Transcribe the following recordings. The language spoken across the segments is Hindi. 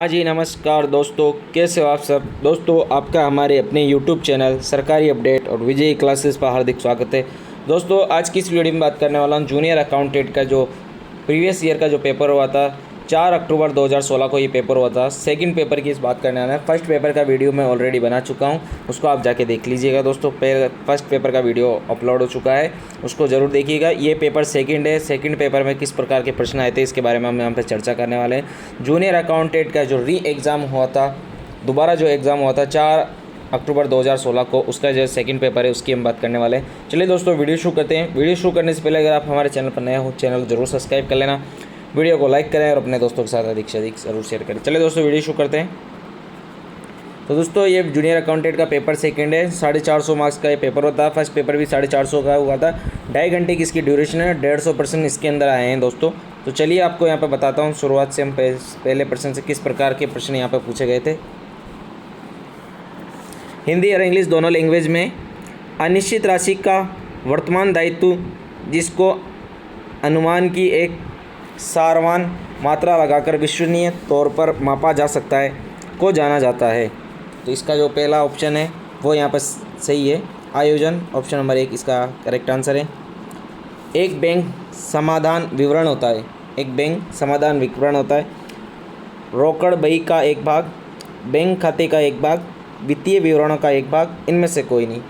हाँ जी, नमस्कार दोस्तों। कैसे हो आप सब दोस्तों। आपका हमारे अपने YouTube चैनल सरकारी अपडेट और विजय क्लासेस पर हार्दिक स्वागत है। दोस्तों आज की इस वीडियो में बात करने वाला हूँ जूनियर अकाउंटेंट का जो प्रीवियस ईयर का जो पेपर हुआ था 4 अक्टूबर 2016 को ये पेपर हुआ था। सेकंड पेपर की इस बात करने वाला है। फर्स्ट पेपर का वीडियो मैं ऑलरेडी बना चुका हूँ, उसको आप जाके देख लीजिएगा दोस्तों। फर्स्ट पेपर का वीडियो अपलोड हो चुका है, उसको ज़रूर देखिएगा। ये पेपर सेकंड है। सेकंड पेपर में किस प्रकार के प्रश्न आए थे इसके बारे में हम यहाँ पर चर्चा करने वाले हैं। जूनियर अकाउंटेंट का जो री एग्ज़ाम हुआ था, दोबारा जो एग्ज़ाम हुआ था 4 अक्टूबर 2016 को, उसका जो सेकंड पेपर है उसकी हम बात करने वाले हैं। चलिए दोस्तों वीडियो शुरू करते हैं। वीडियो शुरू करने से पहले अगर आप हमारे चैनल पर नए हो, चैनल ज़रूर सब्सक्राइब कर लेना, वीडियो को लाइक करें और अपने दोस्तों के साथ अधिक से अधिक ज़रूर शेयर करें। चलिए दोस्तों वीडियो शुरू करते हैं। तो दोस्तों ये जूनियर अकाउंटेंट का पेपर सेकंड है। 450 मार्क्स का ये पेपर होता है। फर्स्ट पेपर भी 450 का हुआ था। 2.5 घंटे की इसकी ड्यूरेशन है। 150 प्रश्न इसके अंदर आए हैं दोस्तों। तो चलिए आपको यहाँ पर बताता हूँ शुरुआत से। हम पहले प्रश्न से किस प्रकार के प्रश्न यहाँ पर पूछे गए थे। हिंदी और इंग्लिश दोनों लैंग्वेज में अनिश्चित राशि का वर्तमान दायित्व जिसको अनुमान की एक सारवान मात्रा लगाकर विश्वसनीय तौर पर मापा जा सकता है को जाना जाता है। तो इसका जो पहला ऑप्शन है वो यहाँ पर सही है। आयोजन ऑप्शन नंबर 1 इसका करेक्ट आंसर है। एक बैंक समाधान विवरण होता है। एक बैंक समाधान विवरण होता है। रोकड़ बही का एक भाग, बैंक खाते का एक भाग, वित्तीय विवरणों का एक भाग, इनमें से कोई नहीं।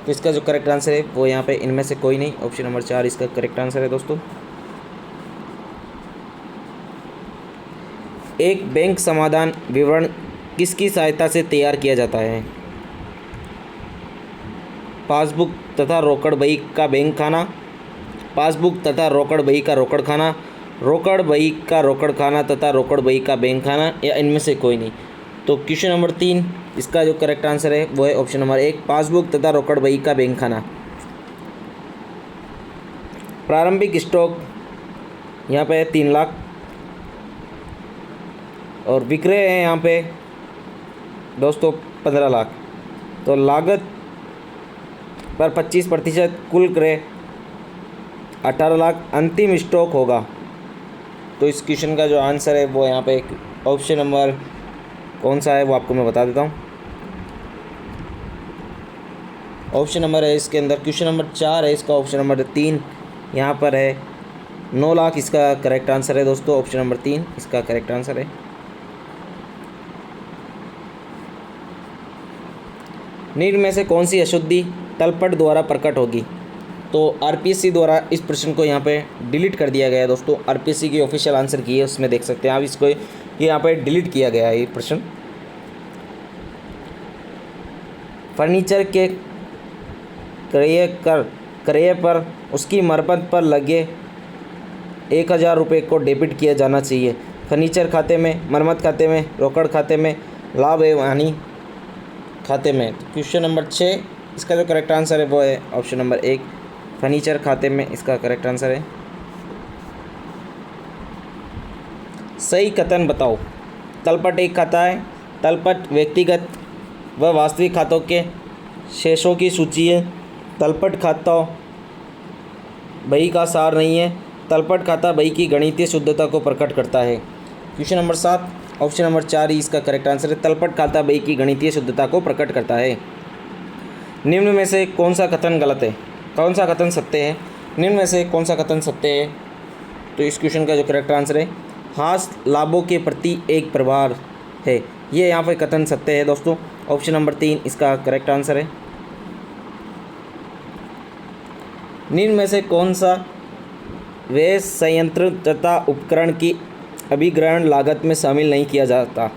तो इसका जो करेक्ट आंसर है वो यहाँ पे इनमें से कोई नहीं, ऑप्शन नंबर 4 इसका करेक्ट आंसर है दोस्तों। एक बैंक समाधान विवरण किसकी सहायता से तैयार किया जाता है। पासबुक तथा रोकड़ बही का बैंक खाना, पासबुक तथा रोकड़ बही का रोकड़ खाना, रोकड़ बही का रोकड़ खाना तथा रोकड़ बही का बैंक खाना, या इनमें से कोई नहीं। तो क्वेश्चन नंबर 3 इसका जो करेक्ट आंसर है वो है ऑप्शन नंबर 1 पासबुक तथा रोकड़ बही का बैंक खाना। प्रारंभिक स्टॉक यहाँ पे 3 लाख और विक्रय है यहाँ पे दोस्तों 15 लाख। तो लागत पर 25% कुल क्रय 18 लाख अंतिम स्टॉक होगा। तो इस क्वेश्चन का जो आंसर है वो यहाँ पे ऑप्शन नंबर कौन सा है वो आपको मैं बता देता हूँ। ऑप्शन नंबर है इसके अंदर क्वेश्चन नंबर 4 है, इसका ऑप्शन नंबर 3 यहाँ पर है 9 लाख इसका करेक्ट आंसर है दोस्तों। ऑप्शन नंबर 3 इसका करेक्ट आंसर है। निम्न में से कौन सी अशुद्धि तलपट द्वारा प्रकट होगी। तो आरपीएससी द्वारा इस प्रश्न को यहाँ पे डिलीट कर दिया गया है दोस्तों। आरपीएससी की ऑफिशियल आंसर की है, उसमें देख सकते हैं आप। इसको ये यहाँ पे डिलीट किया गया है ये प्रश्न। फर्नीचर के क्रय पर उसकी मरम्मत पर लगे 1000 रुपये को डेबिट किया जाना चाहिए। फर्नीचर खाते में, मरम्मत खाते में, रोकड़ खाते में, लाभ एवं हानि खाते में। तो क्वेश्चन नंबर 6 इसका जो करेक्ट आंसर है वो है ऑप्शन नंबर 1 फर्नीचर खाते में, इसका करेक्ट आंसर है। सही कथन बताओ। तलपट एक खाता है। तलपट व्यक्तिगत व वास्तविक खातों के शेषों की सूची है। तलपट खाता बही का सार नहीं है। तलपट खाता बही की गणितीय शुद्धता को प्रकट करता है। क्वेश्चन नंबर 7 ऑप्शन नंबर 4 ही इसका करेक्ट आंसर है। तलपट खाता बही की गणितीय शुद्धता को प्रकट करता है। निम्न में से कौन सा कथन गलत है, कौन सा कथन सत्य है। निम्न में से कौन सा कथन सत्य है। तो इस क्वेश्चन का जो करेक्ट आंसर है हास लाभों के प्रति एक प्रभार है, ये यहाँ पे कथन सत्य है दोस्तों। ऑप्शन नंबर 3 इसका करेक्ट आंसर है। निम्न में से कौन सा व्यय संयंत्र तथा उपकरण की अभिग्रहण लागत में शामिल नहीं किया जाता।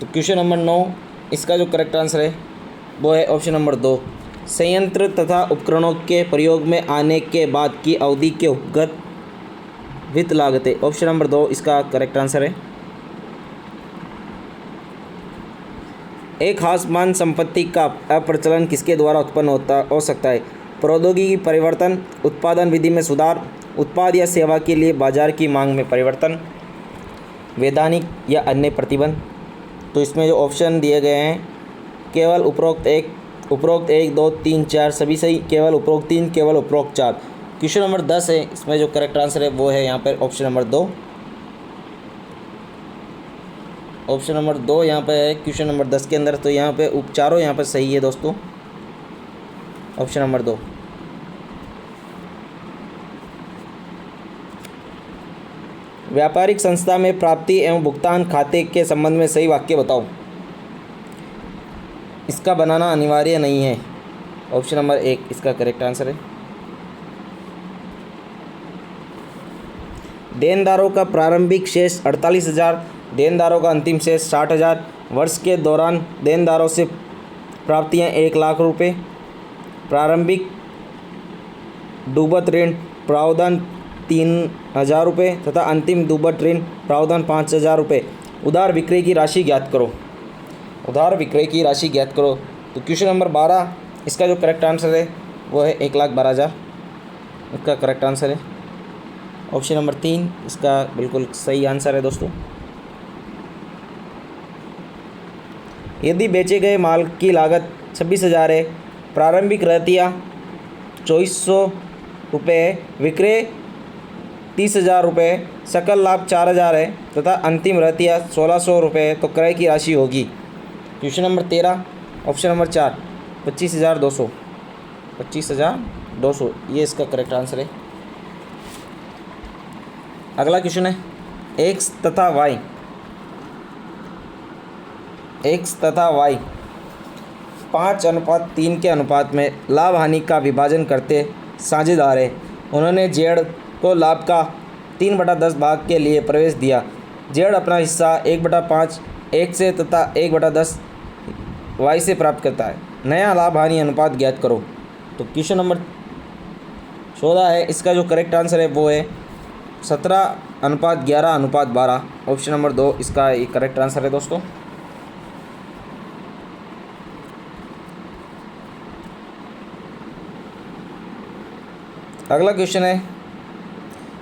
तो क्वेश्चन नंबर 9 इसका जो करेक्ट आंसर है वो है ऑप्शन नंबर 2 संयंत्र तथा उपकरणों के प्रयोग में आने के बाद की अवधि के उपगत वित्त लागतें। ऑप्शन नंबर 2 इसका करेक्ट आंसर है। एक हासमान संपत्ति का अप्रचलन किसके द्वारा उत्पन्न हो सकता है। प्रौद्योगिकी परिवर्तन, उत्पादन विधि में सुधार, उत्पाद या सेवा के लिए बाजार की मांग में परिवर्तन, वैधानिक या अन्य प्रतिबंध। तो इसमें जो ऑप्शन दिए गए हैं केवल उपरोक्त 1, 2, 3, 4 सभी सही, केवल उपरोक्त 3, केवल उपरोक्त 4। क्वेश्चन नंबर 10 है, इसमें जो करेक्ट आंसर है वो है यहाँ पर ऑप्शन नंबर 2। ऑप्शन नंबर 2 यहाँ पे है क्वेश्चन नंबर 10 के अंदर। तो यहाँ पे चारों यहाँ पे सही है दोस्तों, ऑप्शन नंबर 2। व्यापारिक संस्था में प्राप्ति एवं भुगतान खाते के संबंध में सही वाक्य बताओ। इसका बनाना अनिवार्य नहीं है, ऑप्शन नंबर 1 इसका करेक्ट आंसर है। देनदारों का प्रारंभिक शेष 48,000, देनदारों का अंतिम शेष 60,000। वर्ष के दौरान देनदारों से प्राप्तियां 1,00,000 रुपये। प्रारंभिक डूबत ऋण प्रावधान 3,000 रुपये तथा अंतिम डूबत ऋण प्रावधान 5,000 रुपये। उधार विक्रय की राशि ज्ञात करो। उधार विक्रय की राशि ज्ञात करो। तो क्वेश्चन नंबर 12 इसका जो करेक्ट आंसर है वो है 1,12,000, इसका करेक्ट आंसर है। ऑप्शन नंबर 3 इसका बिल्कुल सही आंसर है दोस्तों। यदि बेचे गए माल की लागत 26,000 है, प्रारंभिक रहतिया 2,400 रुपये, विक्रय 30,000 रुपये, सकल लाभ 4,000 है तथा अंतिम रहतिया 1,600 रुपये, तो क्रय की राशि होगी। क्वेश्चन नंबर 13 ऑप्शन नंबर 4 25,200, 25,200 ये इसका करेक्ट आंसर है। अगला क्वेश्चन है एक्स तथा वाई, एक्स तथा वाई 5:3 के अनुपात में लाभ हानि का विभाजन करते साझेदार है। उन्होंने जेड को लाभ का 3/10 भाग के लिए प्रवेश दिया। जेड अपना हिस्सा 1/5 एक्स से तथा 1/10 वाई से प्राप्त करता है। नया लाभ हानि अनुपात ज्ञात करो। तो क्वेश्चन नंबर 14 है, इसका जो करेक्ट आंसर है वो है 17:11:12, ऑप्शन नंबर 2 इसका ये करेक्ट आंसर है दोस्तों। अगला क्वेश्चन है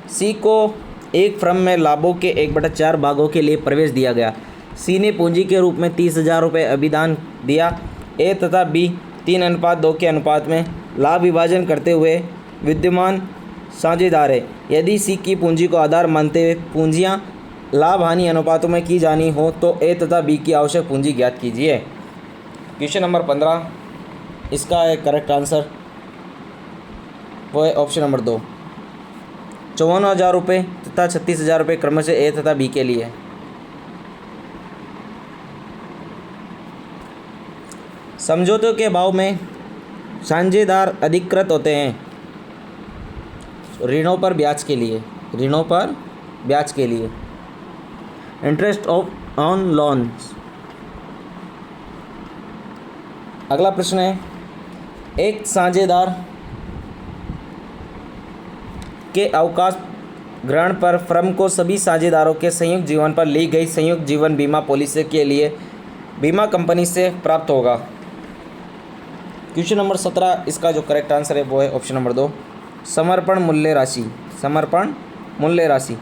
सी को एक फर्म में लाभों के 1/4 भागों के लिए प्रवेश दिया गया। सी ने पूंजी के रूप में 30,000 रुपये अभिदान दिया। ए तथा बी 3:2 के अनुपात में लाभ विभाजन करते हुए विद्यमान साझेदार है। यदि सी की पूंजी को आधार मानते हुए पूंजियां लाभ हानि अनुपातों में की जानी हो तो ए तथा बी की आवश्यक पूंजी ज्ञात कीजिए। क्वेश्चन नंबर 15 इसका है करेक्ट आंसर वो है ऑप्शन नंबर 2, 54,000 रुपये तथा 36,000 रुपये क्रमशः ए तथा बी के लिए। समझौते के भाव में साझेदार अधिकृत होते हैं ऋणों पर ब्याज के लिए, ऋणों पर ब्याज के लिए। Interest on loans. अगला प्रश्न है एक साझेदार के अवकाश ग्रहण पर फर्म को सभी साझेदारों के संयुक्त जीवन पर ली गई संयुक्त जीवन बीमा पॉलिसी के लिए बीमा कंपनी से प्राप्त होगा। क्वेश्चन नंबर 17 इसका जो करेक्ट आंसर है वो है ऑप्शन नंबर 2, समर्पण मूल्य राशि, समर्पण मूल्य राशि।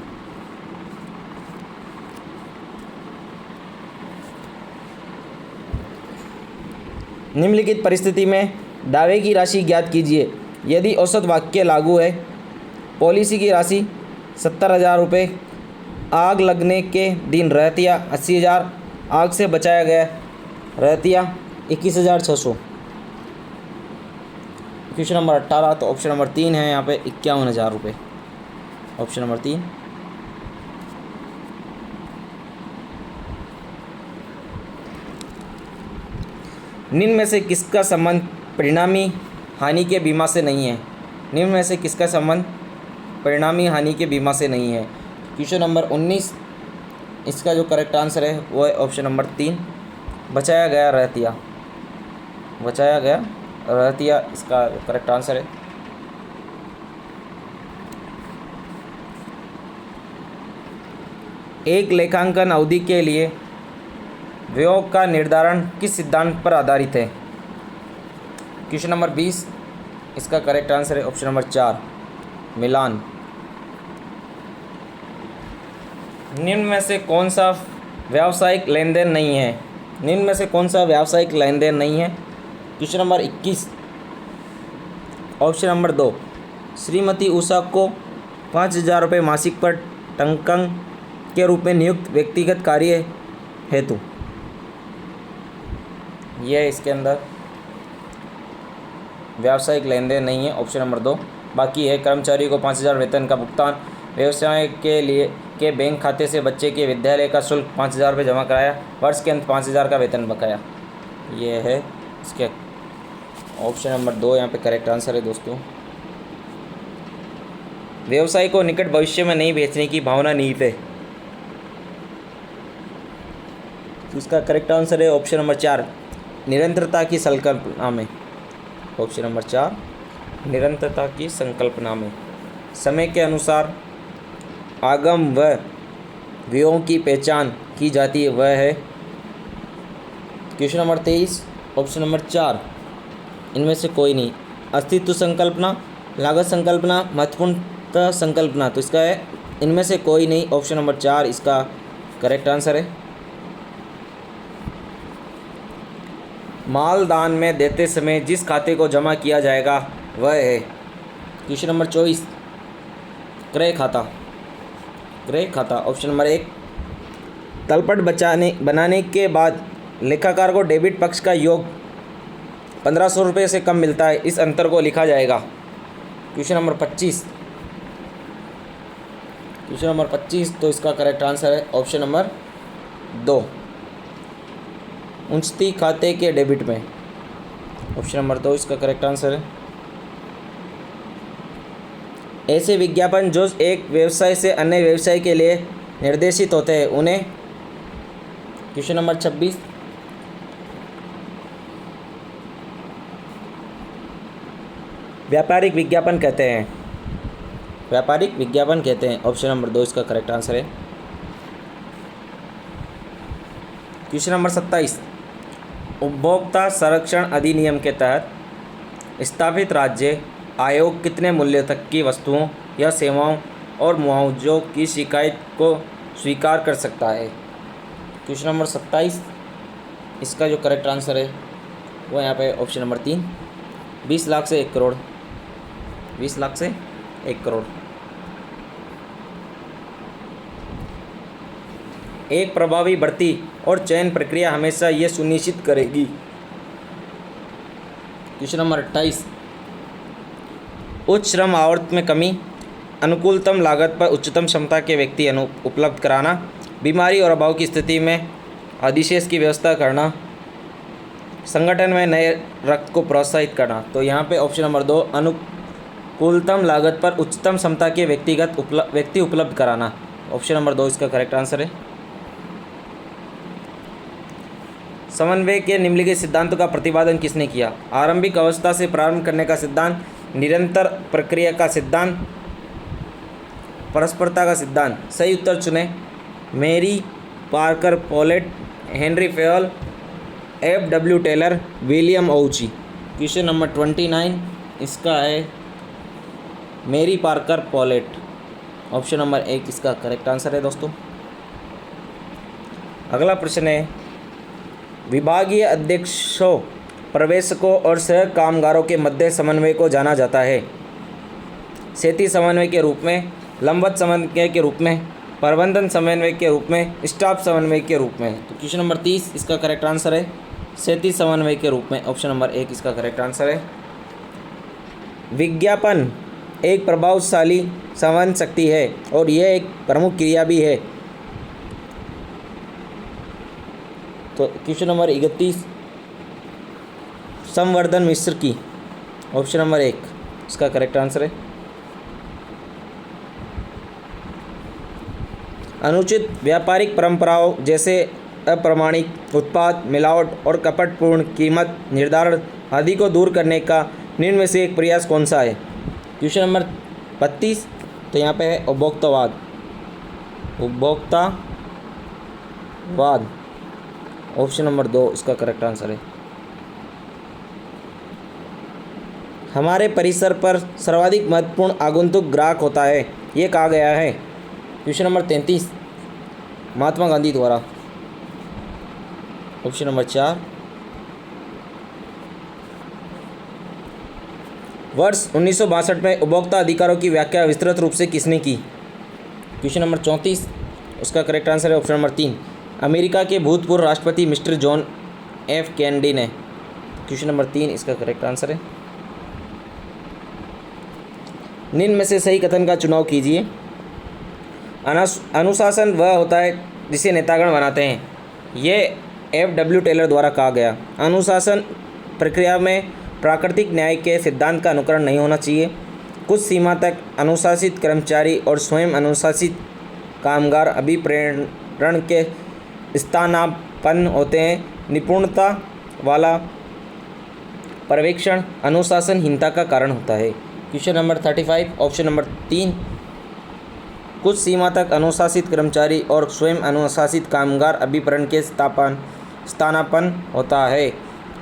निम्नलिखित परिस्थिति में दावे की राशि ज्ञात कीजिए। यदि औसत वाक्य लागू है, पॉलिसी की राशि 70,000 रुपये, आग लगने के दिन रहतिया 80,000, आग से बचाया गया रहतिया 21,600। क्वेश्चन नंबर 18 तो ऑप्शन नंबर 3 है यहाँ पे 51,000 रुपये, ऑप्शन नंबर 3। निम्न में से किसका संबंध परिणामी हानि के बीमा से नहीं है? निम्न में से किसका संबंध परिणामी हानि के बीमा से नहीं है? क्वेश्चन नंबर 19 इसका जो करेक्ट आंसर है वो है ऑप्शन नंबर 3, बचाया गया रहतिया, बचाया गया रहतिया इसका करेक्ट आंसर है। एक लेखांकन अवधि के लिए व्ययों का निर्धारण किस सिद्धांत पर आधारित है? क्वेश्चन नंबर 20 इसका करेक्ट आंसर है ऑप्शन नंबर 4, मिलान। निम्न में से कौन सा व्यावसायिक लेन देन नहीं है? निम्न में से कौन सा व्यावसायिक लेन देन नहीं है? Question number 21 option number 2, Shrimati Usha को 5,000 रुपये मासिक पर टंकन के रूप में नियुक्त व्यक्तिगत कार्य हेतु। यह इसके अंदर व्यावसायिक लेन देन नहीं है, ऑप्शन नंबर 2। बाकी है कर्मचारी को 5,000 वेतन का भुगतान, व्यवसाय के लिए के बैंक खाते से बच्चे के विद्यालय का शुल्क 5,000 रुपये जमा कराया, वर्ष के अंत 5,000 का वेतन बकाया। ये है इसके ऑप्शन नंबर 2 यहाँ पे करेक्ट आंसर है दोस्तों। व्यवसाय को निकट भविष्य में नहीं बेचने की भावना निहित है, तो इसका करेक्ट आंसर है ऑप्शन नंबर 4, निरंतरता की संकल्पना में। ऑप्शन नंबर 4, निरंतरता की संकल्पना में समय के अनुसार आगम व व्ययों की पहचान की जाती है, वह है क्वेश्चन नंबर 23, ऑप्शन नंबर 4, इनमें से कोई नहीं। अस्तित्व संकल्पना, लागत संकल्पना, महत्वपूर्णता संकल्पना, तो इसका है इनमें से कोई नहीं, ऑप्शन नंबर 4 इसका करेक्ट आंसर है। मालदान में देते समय जिस खाते को जमा किया जाएगा वह है क्वेश्चन नंबर 24, क्रय खाता। क्रय खाता ऑप्शन नंबर 1। तलपट बनाने के बाद लेखाकार को डेबिट पक्ष का योग 1,500 रुपये से कम मिलता है, इस अंतर को लिखा जाएगा। क्वेश्चन नंबर 25, क्वेश्चन नंबर 25, तो इसका करेक्ट आंसर है ऑप्शन नंबर 2, उंचती खाते के डेबिट में। ऑप्शन नंबर 2 इसका करेक्ट आंसर है। ऐसे विज्ञापन जो एक व्यवसाय से अन्य व्यवसाय के लिए निर्देशित होते हैं उन्हें क्वेश्चन नंबर 26, व्यापारिक विज्ञापन कहते हैं। व्यापारिक विज्ञापन कहते हैं, ऑप्शन नंबर 2 इसका करेक्ट आंसर है। क्वेश्चन नंबर 27, उपभोक्ता संरक्षण अधिनियम के तहत स्थापित राज्य आयोग कितने मूल्य तक की वस्तुओं या सेवाओं और मुआवजों की शिकायत को स्वीकार कर सकता है? क्वेश्चन नंबर 27 इसका जो करेक्ट आंसर है वो यहाँ पे ऑप्शन नंबर 3, 20 लाख से 1 करोड़। 20 लाख से 1 करोड़। एक प्रभावी भर्ती और चयन प्रक्रिया हमेशा ये सुनिश्चित करेगी। क्वेश्चन नंबर 28, उच्च श्रम आवर्त में कमी, अनुकूलतम लागत पर उच्चतम क्षमता के व्यक्ति उपलब्ध कराना, बीमारी और अभाव की स्थिति में अधिशेष की व्यवस्था करना, संगठन में नए रक्त को प्रोत्साहित करना। तो यहाँ पे ऑप्शन नंबर 2, अनुकूलतम लागत पर उच्चतम क्षमता के व्यक्ति उपलब्ध कराना। ऑप्शन नंबर 2 इसका करेक्ट आंसर है। समन्वय के निम्नलिखित सिद्धांतों का प्रतिपादन किसने किया? आरंभिक अवस्था से प्रारंभ करने का सिद्धांत, निरंतर प्रक्रिया का सिद्धांत, परस्परता का सिद्धांत। सही उत्तर चुनें। Mary Parker Follett, Henry Fayol, F.W. Taylor, William Ouchi. Question number 29 इसका है मेरी पार्कर पोलेट। ऑप्शन नंबर 1 इसका करेक्ट आंसर है दोस्तों। अगला प्रश्न है, विभागीय अध्यक्षों, प्रवेशकों और सह कामगारों के मध्य समन्वय को जाना जाता है क्षैतिज समन्वय के रूप में, लंबवत समन्वय के रूप में, प्रबंधन समन्वय के रूप में, स्टाफ समन्वय के रूप में। तो क्वेश्चन नंबर 30 इसका करेक्ट आंसर है क्षैतिज समन्वय के रूप में। ऑप्शन नंबर 1 इसका करेक्ट आंसर है। विज्ञापन एक प्रभावशाली संवहन शक्ति है और यह एक प्रमुख क्रिया भी है। तो क्वेश्चन नंबर 31, संवर्धन मिश्र की। ऑप्शन नंबर 1 इसका करेक्ट आंसर है। अनुचित व्यापारिक परंपराओं जैसे अप्रमाणिक उत्पाद, मिलावट और कपटपूर्ण कीमत निर्धारण आदि को दूर करने का निम्न में से एक प्रयास कौन सा है? क्वेश्चन नंबर 32, तो यहाँ पे है उपभोक्तावाद। उपभोक्तावाद ऑप्शन नंबर 2 इसका करेक्ट आंसर है। हमारे परिसर पर सर्वाधिक महत्वपूर्ण आगंतुक ग्राहक होता है, ये कहा गया है। क्वेश्चन नंबर 33, महात्मा गांधी द्वारा। ऑप्शन नंबर 4, वर्ष 1962 में उपभोक्ता अधिकारों की व्याख्या विस्तृत रूप से किसने की? क्वेश्चन नंबर 34 उसका करेक्ट आंसर है ऑप्शन नंबर 3, अमेरिका के भूतपूर्व राष्ट्रपति मिस्टर जॉन एफ कैनेडी ने। क्वेश्चन नंबर 3 इसका करेक्ट आंसर है। निम्न में से सही कथन का चुनाव कीजिए। अनुशासन वह होता है जिसे नेतागण बनाते हैं, ये F.W. टेलर द्वारा कहा गया। अनुशासन प्रक्रिया में प्राकृतिक न्याय के सिद्धांत का अनुकरण नहीं होना चाहिए। कुछ सीमा तक अनुशासित कर्मचारी और स्वयं अनुशासित कामगार अभिप्रेरण के स्थानापन्न होते हैं। निपुणता वाला पर्यवेक्षण अनुशासनहीनता का कारण होता है। क्वेश्चन नंबर 35 ऑप्शन नंबर 3, कुछ सीमा तक अनुशासित कर्मचारी और स्वयं अनुशासित कामगार अभिप्रेरण के स्थानापन्न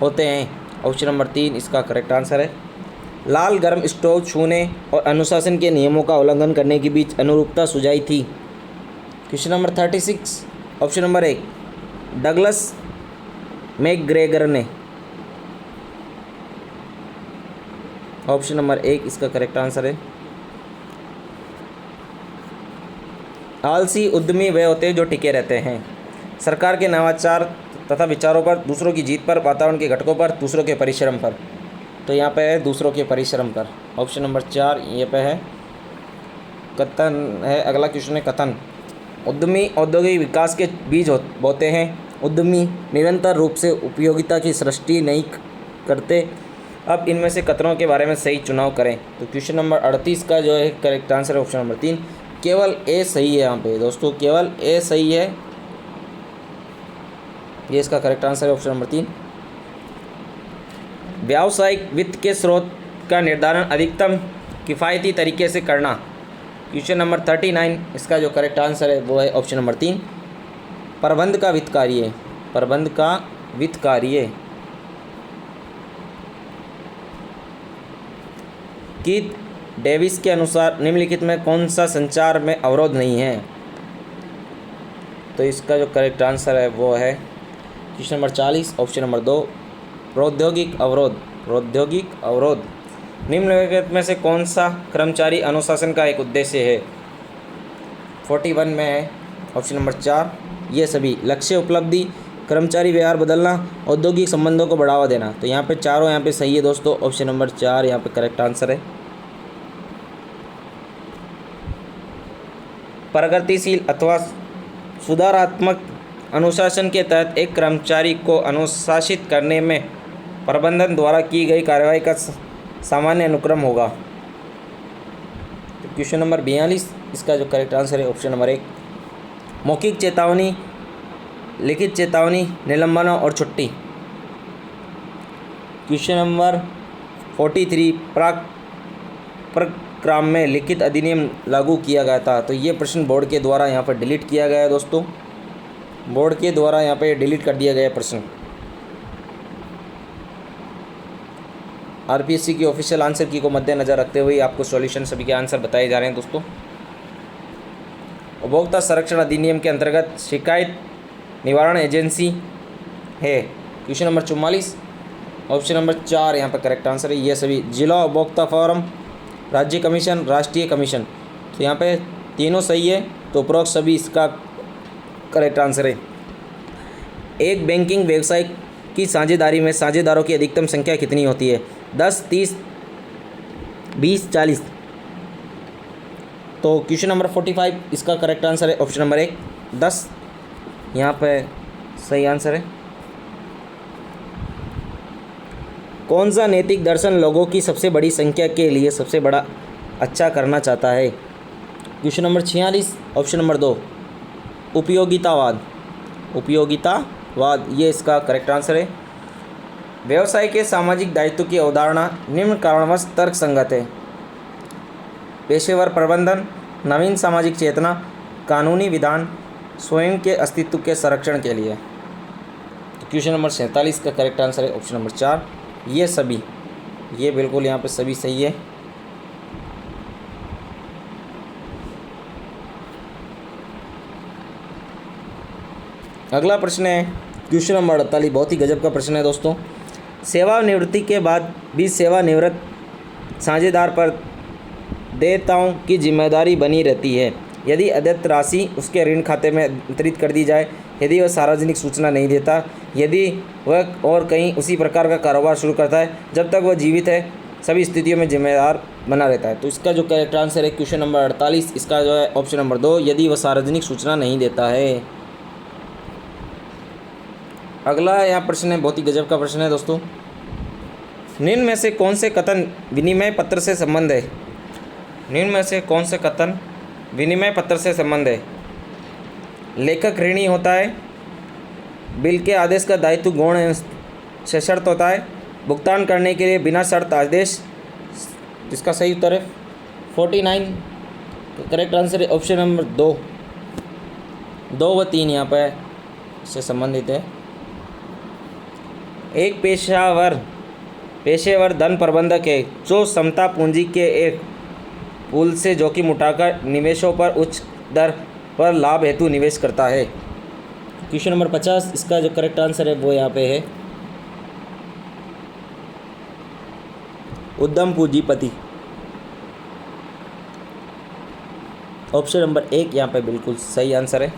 होते हैं। ऑप्शन नंबर 3 इसका करेक्ट आंसर है। लाल गर्म स्टोव छूने और अनुशासन के नियमों का उल्लंघन करने के बीच अनुरूपता सुझाई थी। Question number 36 option number 1, Douglas McGregor ने। ऑप्शन नंबर 1 इसका करेक्ट आंसर है। आलसी उद्यमी वे होते हैं जो टिके रहते हैं। सरकार के नवाचार तथा विचारों पर, दूसरों की जीत पर, वातावरण के घटकों पर, दूसरों के परिश्रम पर। तो यहाँ पे है दूसरों के परिश्रम पर। ऑप्शन नंबर 4 ये पे है। कथन है, अगला क्वेश्चन है कथन। उद्यमी औद्योगिक विकास के बीज बोते हैं। उद्यमी निरंतर रूप से उपयोगिता की सृष्टि नहीं करते। अब इनमें से कथनों के बारे में सही चुनाव करें। तो क्वेश्चन नंबर 38 का जो है करेक्ट आंसर है ऑप्शन नंबर 3। केवल ए सही है यहाँ पे दोस्तों, केवल ए सही है, ये इसका करेक्ट आंसर है ऑप्शन नंबर 3। व्यावसायिक वित्त के स्रोत का निर्धारण अधिकतम किफ़ायती तरीके से करना। क्वेश्चन नंबर 39 इसका जो करेक्ट आंसर है वो है ऑप्शन नंबर 3। प्रबंध का वित्त कार्य, प्रबंध का वित्त कार्य। कीथ डेविस के अनुसार निम्नलिखित में कौन सा संचार में अवरोध नहीं है। तो इसका जो करेक्ट आंसर है वो है क्वेश्चन नंबर 40 ऑप्शन नंबर 2, प्रौद्योगिक अवरोध। प्रौद्योगिक अवरोध निम्नलिखित में से कौन सा कर्मचारी अनुशासन का एक उद्देश्य है। 41 में है ऑप्शन नंबर 4, ये सभी। लक्ष्य उपलब्धि, कर्मचारी व्यवहार बदलना, औद्योगिक संबंधों को बढ़ावा देना। तो यहाँ पे चारों यहाँ पे सही है दोस्तों। ऑप्शन नंबर 4 यहाँ पे करेक्ट आंसर है। प्रगतिशील अथवा सुधारात्मक अनुशासन के तहत एक कर्मचारी को अनुशासित करने में प्रबंधन द्वारा की गई कार्रवाई का सामान्य अनुक्रम होगा। तो क्वेश्चन नंबर 42 इसका जो करेक्ट आंसर है ऑप्शन नंबर 1, मौखिक चेतावनी, लिखित चेतावनी, निलंबन और छुट्टी। क्वेश्चन नंबर 43 प्रक्रम में लिखित अधिनियम लागू किया गया था। तो ये प्रश्न बोर्ड के द्वारा यहाँ पर डिलीट किया गया है दोस्तों, बोर्ड के द्वारा यहाँ पे डिलीट कर दिया गया प्रश्न। आरपीएससी की ऑफिशियल आंसर की को मद्देनज़र रखते हुए आपको सॉल्यूशन सभी के आंसर बताए जा रहे हैं दोस्तों। उपभोक्ता संरक्षण अधिनियम के अंतर्गत शिकायत निवारण एजेंसी है। क्वेश्चन नंबर 44 ऑप्शन नंबर 4 यहाँ पर करेक्ट आंसर है। ये सभी जिला उपभोक्ता फोरम, राज्य कमीशन, राष्ट्रीय कमीशन। तो यहाँ पे तीनों सही है, तो उपरोक्त सभी इसका करेक्ट आंसर है। एक बैंकिंग व्यवसाय की साझेदारी में साझेदारों की अधिकतम संख्या कितनी होती है। 10, 30, 20, 40। तो क्वेश्चन नंबर 45 इसका करेक्ट आंसर है ऑप्शन नंबर 1, 10 यहाँ पे सही आंसर है। कौन सा नैतिक दर्शन लोगों की सबसे बड़ी संख्या के लिए सबसे बड़ा अच्छा करना चाहता है। क्वेश्चन नंबर 46 ऑप्शन नंबर 2, उपयोगितावाद। उपयोगितावाद ये इसका करेक्ट आंसर है। व्यवसाय के सामाजिक दायित्व की अवधारणा निम्न कारणवश तर्कसंगत है। पेशेवर प्रबंधन, नवीन सामाजिक चेतना, कानूनी विधान, स्वयं के अस्तित्व के संरक्षण के लिए। तो क्वेश्चन नंबर 47 का करेक्ट आंसर है ऑप्शन नंबर 4, ये सभी। ये बिल्कुल यहाँ पे सभी सही है। अगला प्रश्न है क्वेश्चन नंबर 48, बहुत ही गजब का प्रश्न है दोस्तों। सेवानिवृत्ति के बाद भी सेवानिवृत्त साझेदार पर देयताओं की जिम्मेदारी बनी रहती है। यदि अदत्त राशि उसके ऋण खाते में अंतरित कर दी जाए यदि वह सार्वजनिक सूचना नहीं देता, यदि वह और कहीं उसी प्रकार का कारोबार शुरू करता है, जब तक वह जीवित है सभी स्थितियों में जिम्मेदार बना रहता है। तो इसका जो करेक्ट आंसर है क्वेश्चन नंबर 48, इसका जो है ऑप्शन नंबर 2, यदि वह सार्वजनिक सूचना नहीं देता है। अगला यहाँ प्रश्न है, बहुत ही गजब का प्रश्न है दोस्तों। निम्न में से कौन से कथन विनिमय पत्र से संबंध है? निम्न में से कौन से कथन विनिमय पत्र से संबंध है? लेखक ऋणी होता है, बिल के आदेश का दायित्व गौण एवं सशर्त होता है, भुगतान करने के लिए बिना शर्त आदेश। इसका सही उत्तर है 49। करेक्ट आंसर है ऑप्शन नंबर 2, 2 व 3 यहाँ पर इससे संबंधित है। एक पेशेवर धन प्रबंधक है जो समता पूंजी के एक पूल से जोखिम उठाकर निवेशों पर उच्च दर पर लाभ हेतु निवेश करता है। क्वेश्चन नंबर 50, इसका जो करेक्ट आंसर है वो यहाँ पे है उद्यम पूंजीपति। ऑप्शन नंबर 1 यहाँ पे बिल्कुल सही आंसर है।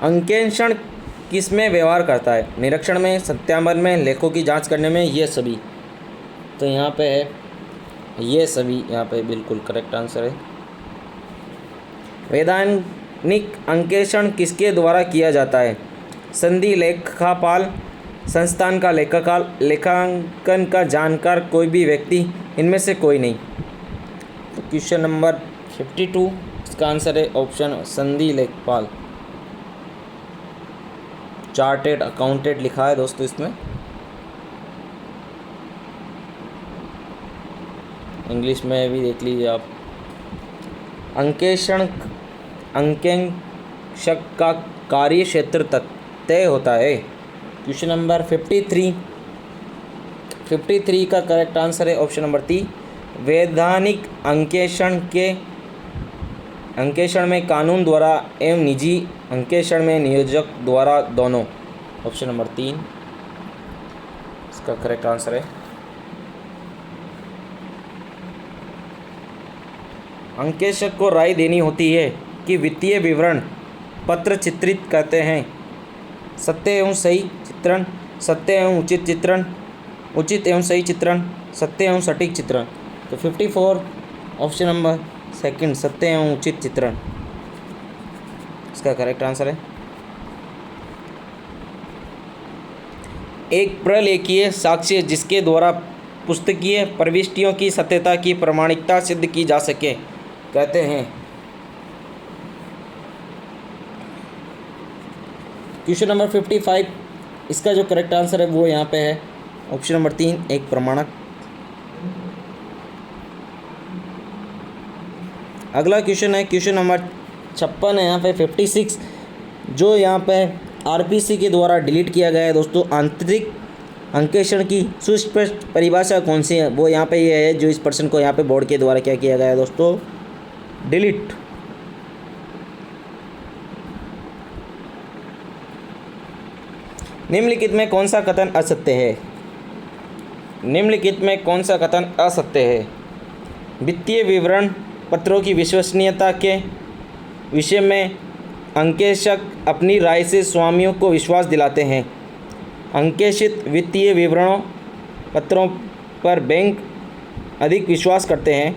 अंकेक्षण किस में व्यवहार करता है? निरीक्षण में, सत्यापन में, लेखों की जांच करने में, ये सभी। तो यहाँ पे है ये सभी, यहाँ पे बिल्कुल करेक्ट आंसर है। वैधानिक अंकेक्षण किसके द्वारा किया जाता है? संधि लेखापाल, संस्थान का लेखापाल, लेखांकन का जानकार कोई भी व्यक्ति, इनमें से कोई नहीं। तो क्वेश्चन नंबर 52, इसका आंसर है ऑप्शन संधि लेखापाल। चार्टेड अकाउंटेंट लिखा है दोस्तों इसमें, इंग्लिश में भी देख लीजिए आप। अंकेक्षक का कार्य क्षेत्र तय होता है। क्वेश्चन नंबर 53 का करेक्ट आंसर है ऑप्शन नंबर 3, वैधानिक अंकेक्षण में कानून द्वारा एवं निजी अंकेक्षण में नियोजक द्वारा, दोनों। ऑप्शन नंबर 3 इसका करेक्ट आंसर है। अंकेक्षक को राय देनी होती है कि वित्तीय विवरण पत्र चित्रित करते हैं सत्य एवं सही चित्रण, सत्य एवं उचित चित्रण, उचित एवं सही चित्रण, सत्य एवं सटीक चित्रण। तो 54 ऑप्शन नंबर 2 सत्य एवं उचित चित्रण इसका करेक्ट आंसर है। एक प्रलेखीय साक्ष्य जिसके द्वारा पुस्तकीय प्रविष्टियों की सत्यता की प्रामाणिकता सिद्ध की जा सके कहते हैं। क्वेश्चन नंबर 55, इसका जो करेक्ट आंसर है वो यहाँ पे है ऑप्शन नंबर 3 एक प्रमाणक। अगला क्वेश्चन है क्वेश्चन नंबर 56 है यहाँ पे 56, जो यहाँ पे आरपीसी के द्वारा डिलीट किया गया है दोस्तों। आंतरिक अंकेक्षण की सुस्पष्ट परिभाषा कौन सी है? वो यहाँ पे ये है जो इस प्रश्न को यहाँ पे बोर्ड के द्वारा क्या किया गया है दोस्तों, डिलीट। निम्नलिखित में कौन सा कथन असत्य है? निम्नलिखित में कौन सा कथन असत्य है? वित्तीय विवरण पत्रों की विश्वसनीयता के विषय में अंकेक्षक अपनी राय से स्वामियों को विश्वास दिलाते हैं। अंकेक्षित वित्तीय विवरणों पत्रों पर बैंक अधिक विश्वास करते हैं।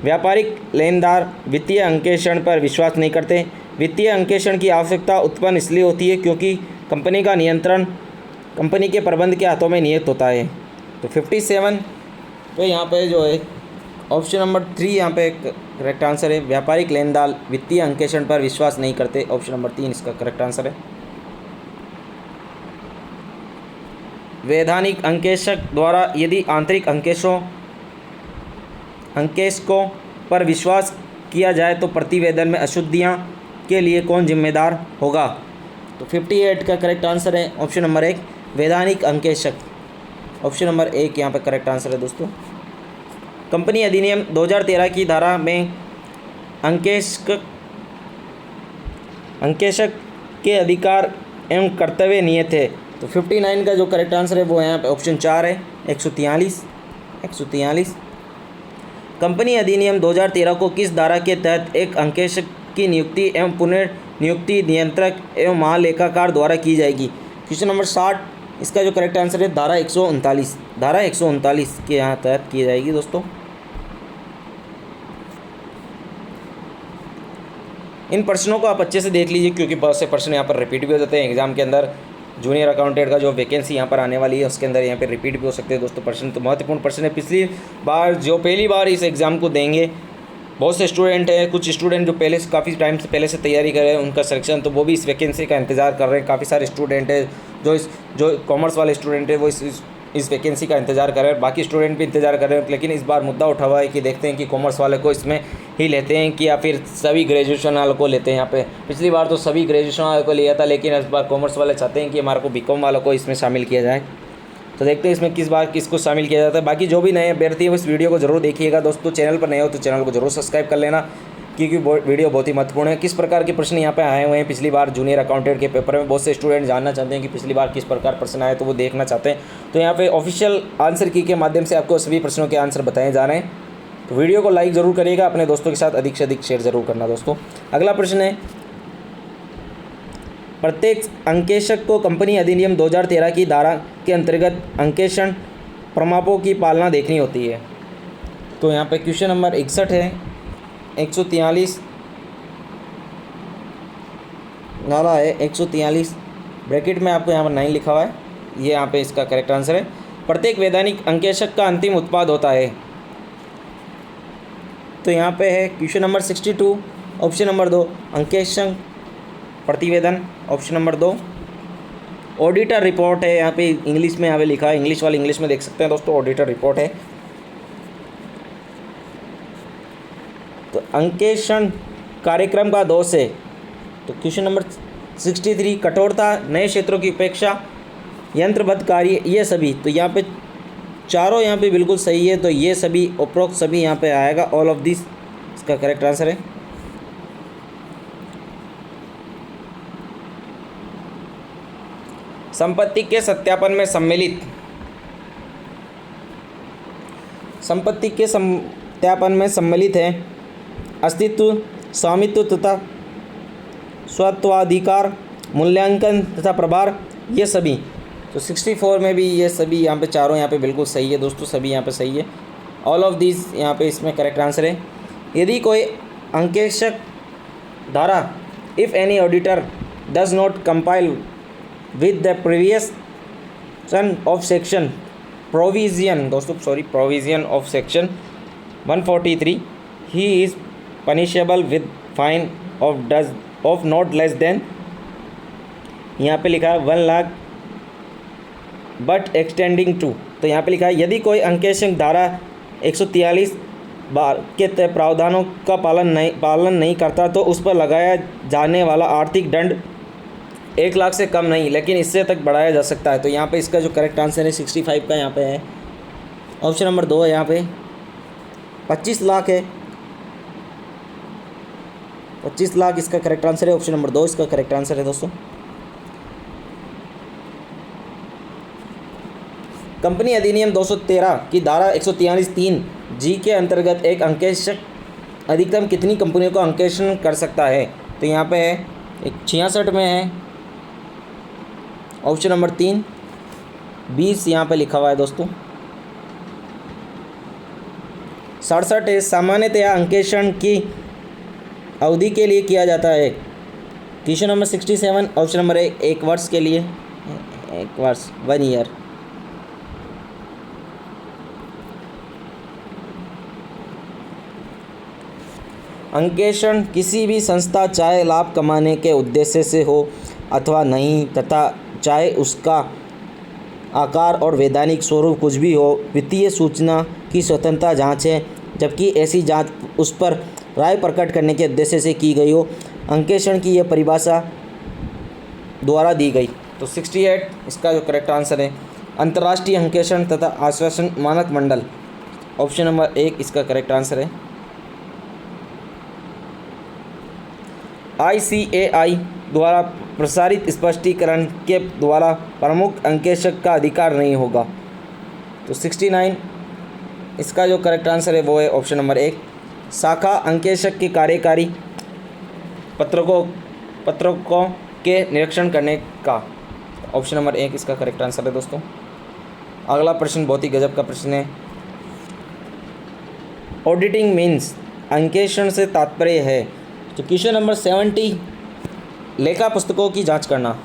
व्यापारिक लेनदार वित्तीय अंकेक्षण पर विश्वास नहीं करते। वित्तीय अंकेक्षण की आवश्यकता उत्पन्न इसलिए होती है क्योंकि कंपनी का नियंत्रण कंपनी के प्रबंध के हाथों में निहित होता है। तो 57 तो यहाँ पे जो है ऑप्शन नंबर 3 यहाँ पे करेक्ट आंसर है। व्यापारिक लेनदार वित्तीय अंकेक्षण पर विश्वास नहीं करते, ऑप्शन नंबर 3 इसका करेक्ट आंसर है। वैधानिक अंकेक्षक द्वारा यदि आंतरिक अंकेक्षकों पर विश्वास किया जाए तो प्रतिवेदन में अशुद्धियाँ के लिए कौन जिम्मेदार होगा? तो 58 का करेक्ट आंसर है ऑप्शन नंबर 1 वैधानिक अंकेक्षक। ऑप्शन नंबर 1 यहाँ पर करेक्ट आंसर है दोस्तों। कंपनी अधिनियम 2013 की धारा में अंकेक्षक के अधिकार एवं कर्तव्य नियत है। तो 59 का जो करेक्ट आंसर है वो यहाँ पे ऑप्शन 4 है 143। कंपनी अधिनियम 2013 को किस धारा के तहत एक अंकेक्षक की नियुक्ति एवं पुनर्नियुक्ति नियंत्रक एवं महालेखाकार द्वारा की जाएगी। क्वेश्चन नंबर 60, इसका जो करेक्ट आंसर है धारा 139 के यहाँ तहत की जाएगी दोस्तों। इन प्रश्नों को आप अच्छे से देख लीजिए क्योंकि बहुत से प्रश्न यहाँ पर रिपीट भी हो जाते हैं एग्जाम के अंदर। जूनियर अकाउंटेंट का जो वैकेंसी यहाँ पर आने वाली है उसके अंदर यहाँ पे रिपीट भी हो सकते हैं दोस्तों। प्रश्न तो महत्वपूर्ण प्रश्न है। पिछली बार जो पहली बार इस एग्ज़ाम को देंगे बहुत से स्टूडेंट हैं, कुछ स्टूडेंट जो पहले से काफ़ी टाइम से पहले से तैयारी कर रहे हैं उनका सिलेक्शन, तो वो भी इस वैकेंसी का इंतज़ार कर रहे हैं। काफ़ी सारे स्टूडेंट हैं जो कॉमर्स वाले स्टूडेंट हैं वो इस वैकेंसी का इंतज़ार कर रहे हैं, बाकी स्टूडेंट भी इंतज़ार कर रहे हैं। लेकिन इस बार मुद्दा उठा हुआ है कि देखते हैं कि कॉमर्स वाले को इसमें ही लेते हैं कि या फिर सभी ग्रेजुएशन वालों को लेते हैं। यहाँ पे पिछली बार तो सभी ग्रेजुएशन वालों को लिया था, लेकिन इस बार कॉमर्स वाले चाहते हैं कि हमारे को बीकॉम वालों को इसमें शामिल किया जाए। तो देखते हैं इसमें किस बार किसको शामिल किया जाता है। बाकी जो भी नए अभ्यर्थी है इस वीडियो को जरूर देखिएगा दोस्तों। चैनल पर नए हो तो चैनल को जरूर सब्सक्राइब कर लेना क्योंकि वीडियो बहुत ही महत्वपूर्ण है। किस प्रकार के प्रश्न यहाँ पे आए हुए हैं पिछली बार जूनियर अकाउंटेंट के पेपर में, बहुत से स्टूडेंट जानना चाहते हैं कि पिछली बार किस प्रकार प्रश्न आए, तो वो देखना चाहते हैं। तो यहाँ पे ऑफिशियल आंसर की के माध्यम से आपको सभी प्रश्नों के आंसर बताए जा रहे हैं। तो वीडियो को लाइक ज़रूर करिएगा, अपने दोस्तों के साथ अधिक से अधिक शेयर ज़रूर करना दोस्तों। अगला प्रश्न है, प्रत्येक अंकेशक को कंपनी अधिनियम 2013 की धारा के अंतर्गत अंकेक्षण प्रमापों की पालना देखनी होती है। तो यहाँ पे क्वेश्चन नंबर 61 है, 143 नारा है 143 ब्रैकेट में आपको यहाँ पर 9 लिखा हुआ है, ये यहाँ पे इसका करेक्ट आंसर है। प्रत्येक वैधानिक अंकेक्षक का अंतिम उत्पाद होता है। तो यहाँ पे है क्वेश्चन नंबर 62 ऑप्शन नंबर 2 अंकेक्षण प्रतिवेदन, ऑप्शन नंबर 2 ऑडिटर रिपोर्ट है। यहाँ पे इंग्लिश में यहाँ पे लिखा है, इंग्लिश वाले इंग्लिश में देख सकते हैं दोस्तों, ऑडिटर रिपोर्ट है। तो अंकेक्षण कार्यक्रम का दोष है। तो क्वेश्चन नंबर 63 कठोरता, नए क्षेत्रों की उपेक्षा, यंत्रबद्ध कार्य, ये सभी। तो यहाँ पे चारों यहाँ पे बिल्कुल सही है, तो ये सभी उपरोक्त सभी यहाँ पे आएगा, ऑल ऑफ दिस इसका करेक्ट आंसर है। संपत्ति के सत्यापन में सम्मिलित, संपत्ति के सत्यापन में सम्मिलित है अस्तित्व, स्वामित्व तथा स्वत्वाधिकार, मूल्यांकन तथा प्रभार, ये सभी। तो 64 में भी ये सभी यहाँ पे चारों यहाँ पे बिल्कुल सही है दोस्तों, सभी यहाँ पे सही है, ऑल ऑफ दिस यहाँ पे इसमें करेक्ट आंसर है। यदि कोई अंकेक्षक धारा if any auditor does not compile with the previous son of section provision दोस्तों provision of section 143 he is punishable with fine of not less than, यहाँ पे लिखा है 1 लाख बट एक्सटेंडिंग टू। तो यहाँ पे लिखा है यदि कोई अंकेक्षण धारा 143 बार के प्रावधानों का पालन नहीं करता तो उस पर लगाया जाने वाला आर्थिक दंड 1 लाख से कम नहीं लेकिन इससे तक बढ़ाया जा सकता है। तो यहाँ पे इसका जो करेक्ट आंसर है 65 का यहाँ पे है, ऑप्शन नंबर 2 है। यहाँ पे 25 लाख है, 25 लाख इसका करेक्ट आंसर है, ऑप्शन नंबर 2 इसका करेक्ट आंसर है दोस्तों। कंपनी अधिनियम 213 की धारा 143(3) जी के अंतर्गत एक अंकेक्षक अधिकतम कितनी कंपनियों का अंकेक्षण कर सकता है। तो यहाँ पे है 66 में है, ऑप्शन नंबर 3 20 यहाँ पे लिखा हुआ है दोस्तों। 67 है, सामान्यतया अंकेक्षण की अवधि के लिए किया जाता है। क्वेश्चन नंबर 67 ऑप्शन नंबर 1 वर्ष के लिए, 1 वर्ष 1 ईयर। अंकेक्षण किसी भी संस्था चाहे लाभ कमाने के उद्देश्य से हो अथवा नहीं तथा चाहे उसका आकार और वैधानिक स्वरूप कुछ भी हो, वित्तीय सूचना की स्वतंत्रता जांच है, जबकि ऐसी जांच उस पर राय प्रकट करने के उद्देश्य से की गई हो। अंकेक्षण की यह परिभाषा द्वारा दी गई। तो 68 इसका जो करेक्ट आंसर है अंतर्राष्ट्रीय अंकेक्षण तथा आश्वासन मानक मंडल, ऑप्शन नंबर 1 इसका करेक्ट आंसर है। ICAI द्वारा प्रसारित स्पष्टीकरण के द्वारा प्रमुख अंकेक्षक का अधिकार नहीं होगा। तो 69 इसका जो करेक्ट आंसर है वो है ऑप्शन नंबर 1। शाखा अंकेक्षक के कार्यकारी पत्रकों के निरीक्षण करने का। ऑप्शन नंबर 1 इसका करेक्ट आंसर है दोस्तों। अगला प्रश्न बहुत ही गजब का प्रश्न है। ऑडिटिंग मीन्स अंकेक्षण से तात्पर्य है। तो क्वेश्चन नंबर 70 लेखा पुस्तकों की जांच करना।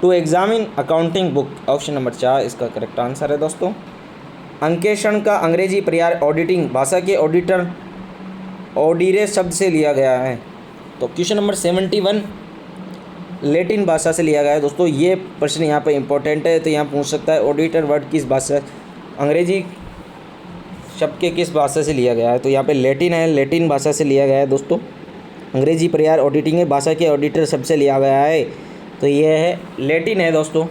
To examine accounting book. Option number 4 इसका करेक्ट आंसर है दोस्तों। अंकेक्षण का अंग्रेजी पर्याय ऑडिटिंग भाषा के ऑडिरे शब्द से लिया गया है। तो क्वेश्चन नंबर 71 लैटिन भाषा से लिया गया है दोस्तों। ये प्रश्न यहाँ पे इंपॉर्टेंट है, तो यहाँ पूछ सकता है ऑडिटर वर्ड किस भाषा, अंग्रेजी शब्द के किस भाषा से लिया गया है। तो यहाँ पे लैटिन है, लैटिन भाषा से लिया गया है दोस्तों। अंग्रेजी पर्याय ऑडिटिंग है, भाषा के ऑडिटर शब्द से लिया गया है, तो ये है लैटिन है दोस्तों।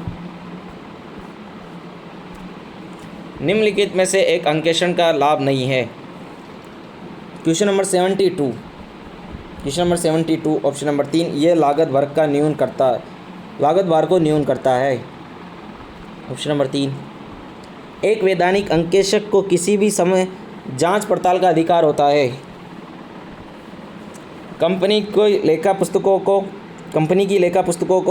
निम्नलिखित में से एक अंकेक्षण का लाभ नहीं है। क्वेश्चन नंबर 72 ऑप्शन नंबर 3 ये लागत भार को न्यून करता है। ऑप्शन नंबर 3 एक वैधानिक अंकेक्षक को किसी भी समय जांच पड़ताल का अधिकार होता है। कंपनी की लेखा पुस्तकों को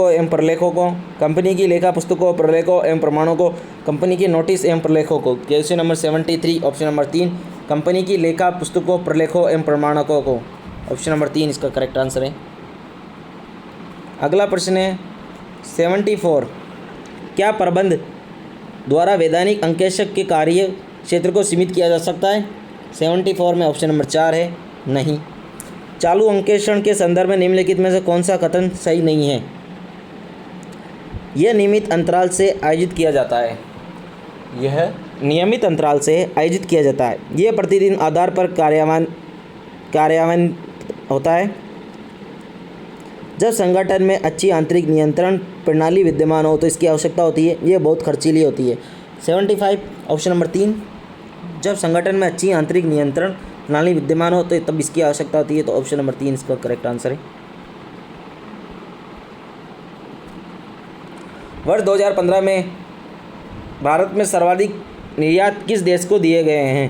एवं प्रलेखों को, कंपनी की लेखा पुस्तकों, प्रलेखों एवं प्रमाणों को, कंपनी के नोटिस एवं प्रलेखों को। Question number 73 option number 3 company की लेखा पुस्तकों, प्रलेखों एवं प्रमाणकों को। ऑप्शन नंबर 3 इसका करेक्ट आंसर है। अगला प्रश्न है 74 क्या प्रबंध द्वारा वैधानिक अंकेक्षक के कार्य क्षेत्र को सीमित किया जा सकता है। 74 में ऑप्शन नंबर 4 है नहीं। चालू अंकेक्षण के संदर्भ में निम्नलिखित में से कौन सा कथन सही नहीं है। यह नियमित अंतराल से आयोजित किया जाता है। यह प्रतिदिन आधार पर कार्यान्वयन होता है। जब संगठन में अच्छी आंतरिक नियंत्रण प्रणाली विद्यमान हो तो इसकी आवश्यकता होती है। ये बहुत खर्चीली होती है। 75 ऑप्शन नंबर 3 जब संगठन में अच्छी आंतरिक नियंत्रण प्रणाली विद्यमान हो तो तब इसकी आवश्यकता होती है। तो ऑप्शन नंबर 3 इसका करेक्ट आंसर है। वर्ष 2015 में भारत में सर्वाधिक निर्यात किस देश को दिए गए हैं।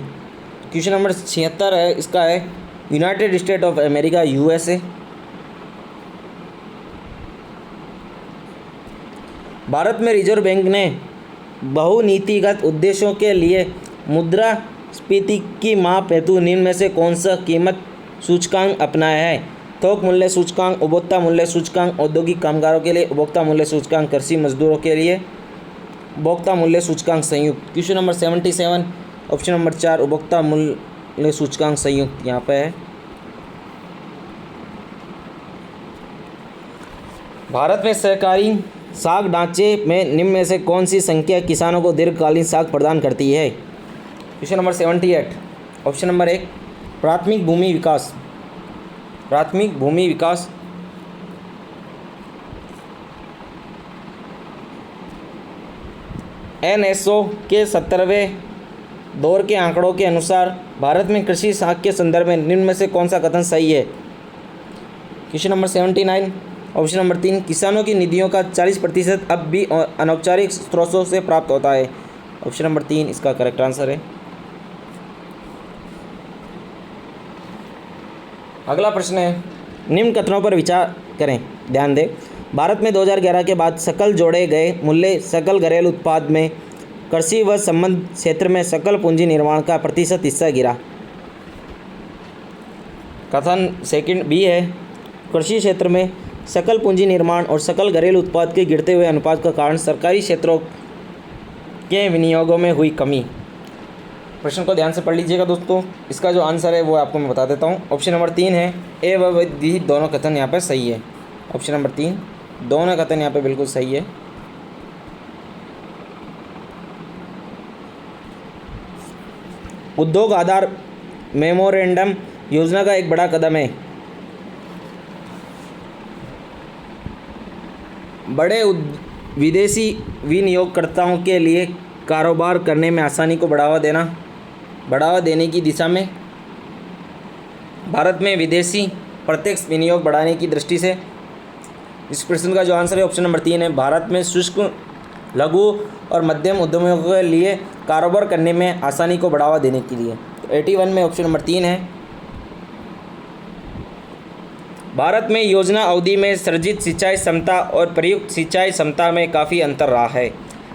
क्वेश्चन नंबर 76 है इसका है United state of America USA। Bharat में रिजर्व बैंक ने बहुनीतिगत उद्देश्यों के लिए मुद्रास्फीति की माप हेतु निम्न में से कौन सा कीमत सूचकांक अपनाया है। थोक मूल्य सूचकांक, उपभोक्ता मूल्य सूचकांक, औद्योगिक कामगारों के लिए उपभोक्ता मूल्य सूचकांक, कृषि मजदूरों के लिए उपभोक्ता मूल्य सूचकांक संयुक्त। क्वेश्चन नंबर 77 ऑप्शन नंबर 4 उपभोक्ता मूल्य सूचकांक संयुक्त यहाँ पे है। भारत में सहकारी साख ढांचे में निम्न में से कौन सी संख्या किसानों को दीर्घकालीन साख प्रदान करती है। क्वेश्चन नंबर 78 ऑप्शन नंबर 1 प्राथमिक भूमि विकास NSO के 70वें दौर के आंकड़ों के अनुसार भारत में कृषि साख के संदर्भ में निम्न में से कौन सा कथन सही है। क्वेश्चन नंबर 79 ऑप्शन नंबर 3 किसानों की निधियों का 40% अब भी अनौपचारिक स्रोतों से प्राप्त होता है। ऑप्शन नंबर 3 इसका करेक्ट आंसर है। अगला प्रश्न है निम्न कथनों पर विचार करें, ध्यान दें। भारत में 2011 के बाद सकल जोड़े गए मूल्य सकल घरेलू उत्पाद में कृषि व संबंध क्षेत्र में सकल पूंजी निर्माण का प्रतिशत हिस्सा गिरा। कथन सेकंड बी है कृषि क्षेत्र में सकल पूंजी निर्माण और सकल घरेलू उत्पाद के गिरते हुए अनुपात का कारण सरकारी क्षेत्रों के विनियोगों में हुई कमी। प्रश्न को ध्यान से पढ़ लीजिएगा दोस्तों। इसका जो आंसर है वो आपको मैं बता देता हूँ। ऑप्शन नंबर 3 है ए व डी दोनों कथन यहाँ पर सही है। ऑप्शन नंबर 3 दोनों कथन यहाँ पे बिल्कुल सही है। उद्योग आधार मेमोरेंडम योजना का एक बड़ा कदम है। बड़े विदेशी विनियोगकर्ताओं के लिए कारोबार करने में आसानी को बढ़ावा देने की दिशा में भारत में विदेशी प्रत्यक्ष विनियोग बढ़ाने की दृष्टि से इस प्रश्न का जो आंसर है ऑप्शन नंबर 3 है। भारत में सूक्ष्म लघु और मध्यम उद्यमियों के लिए कारोबार करने में आसानी को बढ़ावा देने के लिए। तो 81 में ऑप्शन नंबर 3 है। भारत में योजना अवधि में सृजित सिंचाई क्षमता और प्रयुक्त सिंचाई क्षमता में काफ़ी अंतर रहा है।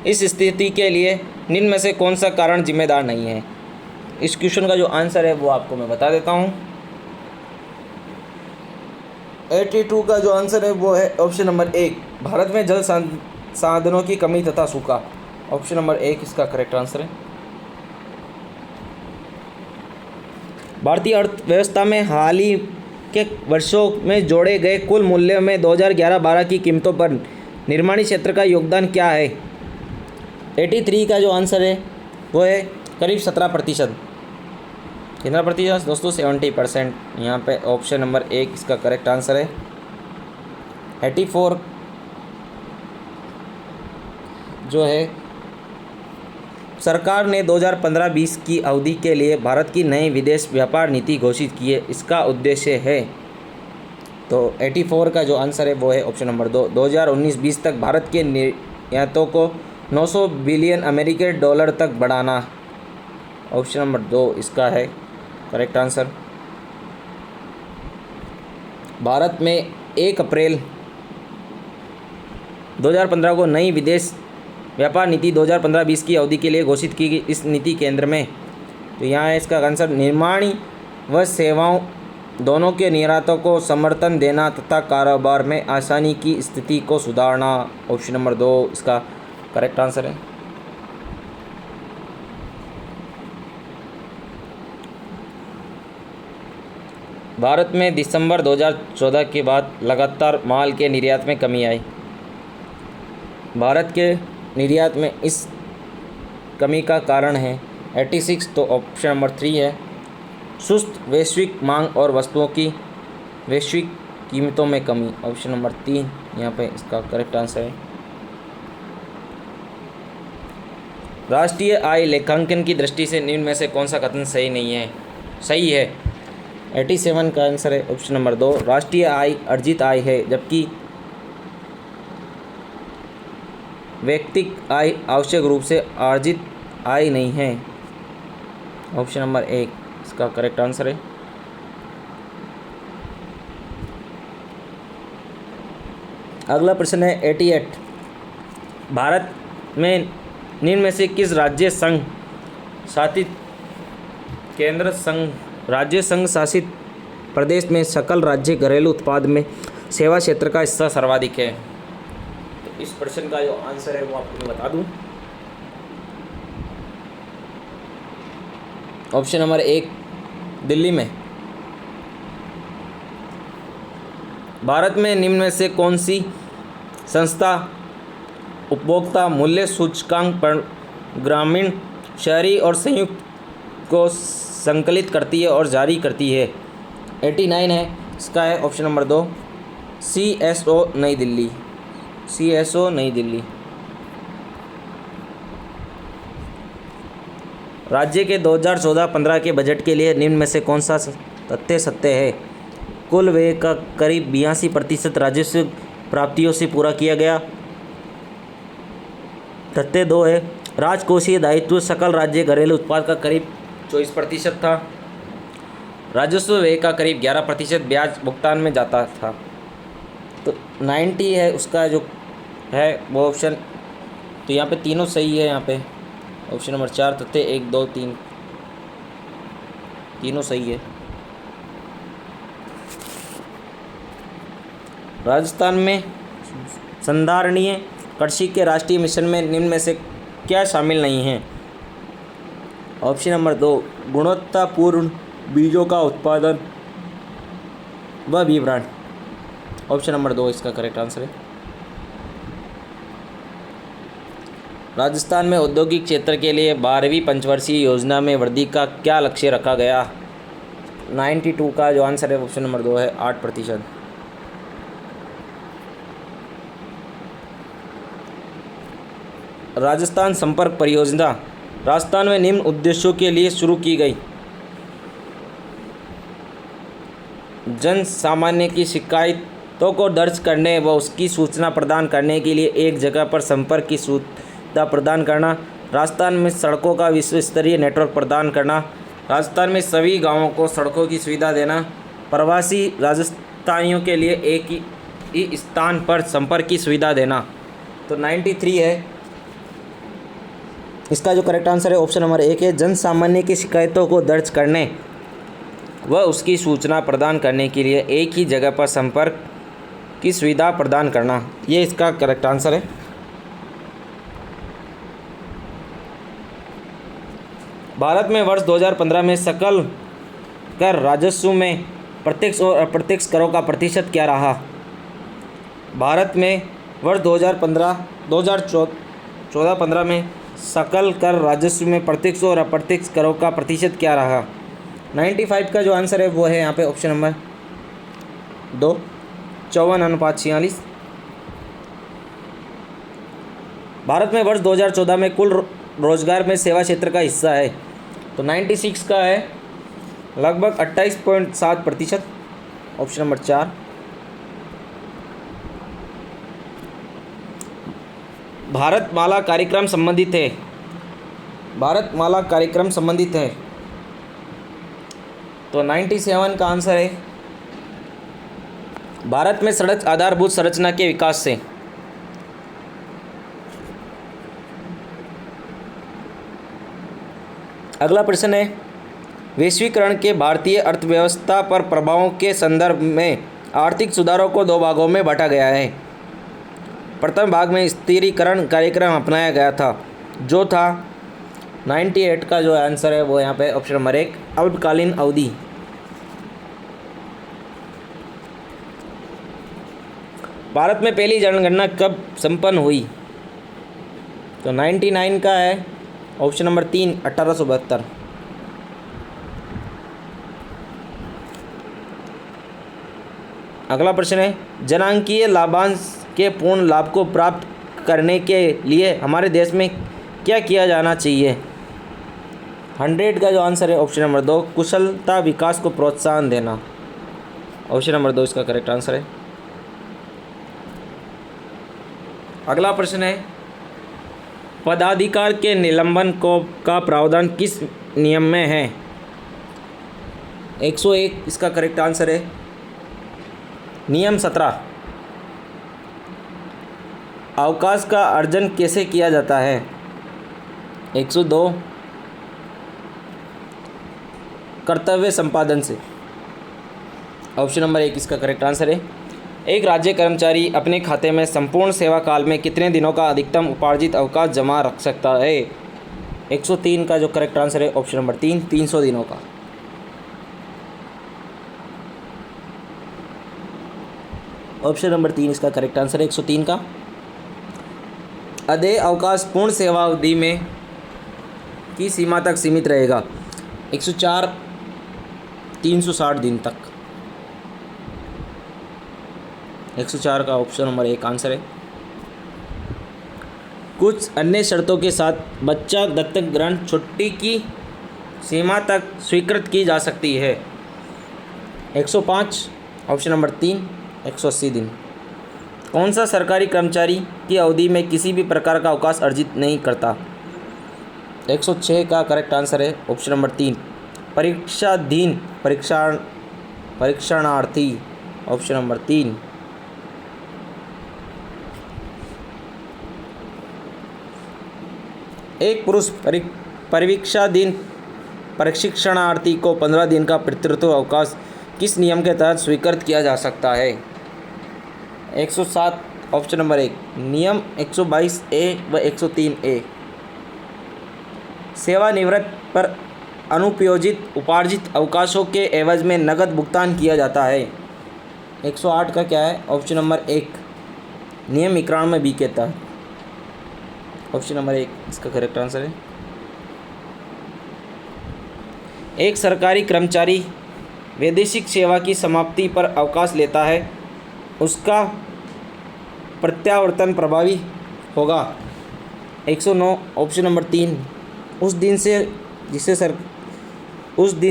इस स्थिति के लिए निम्न में से कौन सा कारण जिम्मेदार नहीं है? इस क्वेश्चन का जो आंसर है वो आपको मैं बता देता हूँ। 82 का जो आंसर है वो है ऑप्शन नंबर 1, भारत में जल साधनों की कमी तथा सूखा। ऑप्शन नंबर 1 इसका करेक्ट आंसर है। भारतीय अर्थव्यवस्था में हाल ही के वर्षों में जोड़े गए कुल मूल्य में 2011-12 की कीमतों पर निर्माणी क्षेत्र का योगदान क्या है? 83 का जो आंसर है वो है करीब 17%। कितना प्रतिशत दोस्तों? 70%। यहाँ पे ऑप्शन नंबर 1 इसका करेक्ट आंसर है। 84 जो है सरकार ने 2015-20 की अवधि के लिए भारत की नई विदेश व्यापार नीति घोषित की है, इसका उद्देश्य है। तो 84 का जो आंसर है वो है ऑप्शन नंबर 2, 2019-20 तक भारत के निर्यातों को 900 बिलियन अमेरिकी डॉलर तक बढ़ाना। ऑप्शन नंबर 2 इसका है करेक्ट आंसर। भारत में 1 अप्रैल 2015 को नई विदेश व्यापार नीति 2015-20 की अवधि के लिए घोषित की गई। इस नीति केंद्र में तो यहाँ है इसका आंसर निर्माण व सेवाओं दोनों के निर्यातों को समर्थन देना तथा कारोबार में आसानी की स्थिति को सुधारना। ऑप्शन नंबर 2 इसका करेक्ट आंसर है। भारत में दिसंबर 2014 के बाद लगातार माल के निर्यात में कमी आई। भारत के निर्यात में इस कमी का कारण है 86, तो ऑप्शन नंबर 3 है सुस्त वैश्विक मांग और वस्तुओं की वैश्विक कीमतों में कमी। ऑप्शन नंबर 3 यहाँ पे इसका करेक्ट आंसर है। राष्ट्रीय आय लेखांकन की दृष्टि से निम्न में से कौन सा कथन सही नहीं है? सही है। 87 का आंसर है ऑप्शन नंबर 2, राष्ट्रीय आय अर्जित आय है जबकि व्यक्तिगत आय आवश्यक रूप से अर्जित आय नहीं है। ऑप्शन नंबर 1 इसका करेक्ट आंसर है। अगला प्रश्न है 88, भारत में निम्न में से किस राज्य संघ शासित केंद्र संघ राज्य संघ शासित प्रदेश में सकल राज्य घरेलू उत्पाद में सेवा क्षेत्र का हिस्सा सर्वाधिक है? तो इस प्रश्न का जो आंसर है वो आपको मैं बता दूं। ऑप्शन नंबर 1 दिल्ली में। भारत में निम्न में से कौन सी संस्था उपभोक्ता मूल्य सूचकांक पर ग्रामीण, शहरी और संयुक्त को संकलित करती है और जारी करती है? 89 है इसका है ऑप्शन नंबर 2, CSO नई दिल्ली। CSO नई दिल्ली। राज्य के 2014-15 के बजट के लिए निम्न में से कौन सा तथ्य सत्य है? कुल व्यय का करीब 82% राजस्व प्राप्तियों से पूरा किया गया। तथ्य 2 है राजकोषीय दायित्व सकल राज्य घरेलू उत्पाद का करीब 24% था। राजस्व व्यय का करीब 11% ब्याज भुगतान में जाता था। तो 90 है उसका जो है वो ऑप्शन। तो यहाँ पे तीनों सही है। यहाँ पे ऑप्शन नंबर 4 तथ्य 1, 2, 3 तीनों सही है। राजस्थान में संधारणीय कृषि के राष्ट्रीय मिशन में निम्न में से क्या शामिल नहीं है? ऑप्शन नंबर 2 गुणवत्तापूर्ण बीजों का उत्पादन व विपणन। ऑप्शन नंबर 2 इसका करेक्ट आंसर है। राजस्थान में औद्योगिक क्षेत्र के लिए 12वीं पंचवर्षीय योजना में वृद्धि का क्या लक्ष्य रखा गया? 92 का जो आंसर है ऑप्शन नंबर 2 है 8%। राजस्थान संपर्क परियोजना राजस्थान में निम्न उद्देश्यों के लिए शुरू की गई। जन सामान्य की शिकायतों को दर्ज करने व उसकी सूचना प्रदान करने के लिए एक जगह पर संपर्क की सुविधा प्रदान करना। राजस्थान में सड़कों का विश्व स्तरीय नेटवर्क प्रदान करना। राजस्थान में सभी गांवों को सड़कों की सुविधा देना। प्रवासी स्थानियों के लिए एक ही स्थान पर संपर्क की सुविधा देना। तो 93 है इसका जो करेक्ट आंसर है ऑप्शन नंबर 1 है। जन सामान्य की शिकायतों को दर्ज करने व उसकी सूचना प्रदान करने के लिए एक ही जगह पर संपर्क की सुविधा प्रदान करना, ये इसका करेक्ट आंसर है। भारत में वर्ष 2015 में सकल कर राजस्व में प्रत्यक्ष और अप्रत्यक्ष करों का प्रतिशत क्या रहा? भारत में वर्ष 2014-15 में सकल कर राजस्व में प्रत्यक्ष और अप्रत्यक्ष करों का प्रतिशत क्या रहा? 95 का जो आंसर है वो है यहाँ पे ऑप्शन नंबर 2, 54:46। भारत में वर्ष 2014 में कुल रोजगार में सेवा क्षेत्र का हिस्सा है, तो 96 का है लगभग 28.7%, ऑप्शन नंबर 4। भारतमाला कार्यक्रम संबंधित है, भारतमाला कार्यक्रम संबंधित है, तो 97 का आंसर है भारत में सड़क आधारभूत संरचना के विकास से। अगला प्रश्न है वैश्वीकरण के भारतीय अर्थव्यवस्था पर प्रभावों के संदर्भ में आर्थिक सुधारों को 2 भागों में बांटा गया है। प्रथम भाग में स्थिरीकरण कार्यक्रम अपनाया गया था जो था 98 का जो आंसर है वो यहाँ पे ऑप्शन नंबर 1, अल्पकालीन अवधि। भारत में पहली जनगणना कब संपन्न हुई? तो 99 का है ऑप्शन नंबर 3, 1872। अगला प्रश्न है जनांकीय लाभांश के पूर्ण लाभ को प्राप्त करने के लिए हमारे देश में क्या किया जाना चाहिए? 100 का जो आंसर है ऑप्शन नंबर 2, कुशलता विकास को प्रोत्साहन देना, ऑप्शन नंबर 2 इसका करेक्ट आंसर है। अगला प्रश्न है पदाधिकार के निलंबन का प्रावधान किस नियम में है? 101 इसका करेक्ट आंसर है। नियम 17 अवकाश का अर्जन कैसे किया जाता है? 102 कर्तव्य संपादन से, ऑप्शन नंबर 1 इसका करेक्ट आंसर है। एक राज्य कर्मचारी अपने खाते में संपूर्ण सेवा काल में कितने दिनों का अधिकतम उपार्जित अवकाश जमा रख सकता है? 103 का जो करेक्ट आंसर है ऑप्शन नंबर 3, 300 दिनों का। ऑप्शन नंबर 3 इसका करेक्ट आंसर है 103 का। अदेय अवकाश पूर्ण सेवा अवधि में की सीमा तक सीमित रहेगा, 104 360 दिन तक। 104 का ऑप्शन नंबर 1 आंसर है। कुछ अन्य शर्तों के साथ बच्चा दत्तक ग्रहण छुट्टी की सीमा तक स्वीकृत की जा सकती है, 105 ऑप्शन नंबर 3, 180 दिन। कौन सा सरकारी कर्मचारी की अवधि में किसी भी प्रकार का अवकाश अर्जित नहीं करता? 106 का करेक्ट आंसर है ऑप्शन नंबर 3, परीक्षाधीन परीक्षणार्थी, ऑप्शन नंबर 3। एक पुरुष परीक्षाधीन प्रशिक्षणार्थी को 15 दिन का पितृत्व अवकाश किस नियम के तहत स्वीकृत किया जा सकता है? 107 ऑप्शन नंबर 1, नियम 122A व 103A। सेवानिवृत्त पर अनुपयोजित उपार्जित अवकाशों के एवज में नकद भुगतान किया जाता है, 108 का क्या है ऑप्शन नंबर 1, नियम 91B के तहत, ऑप्शन नंबर 1 इसका करेक्ट आंसर है। एक सरकारी कर्मचारी वैदेशिक सेवा की समाप्ति पर अवकाश लेता है, उसका प्रत्यावर्तन प्रभावी होगा, 109 ऑप्शन नंबर 3, उस दिन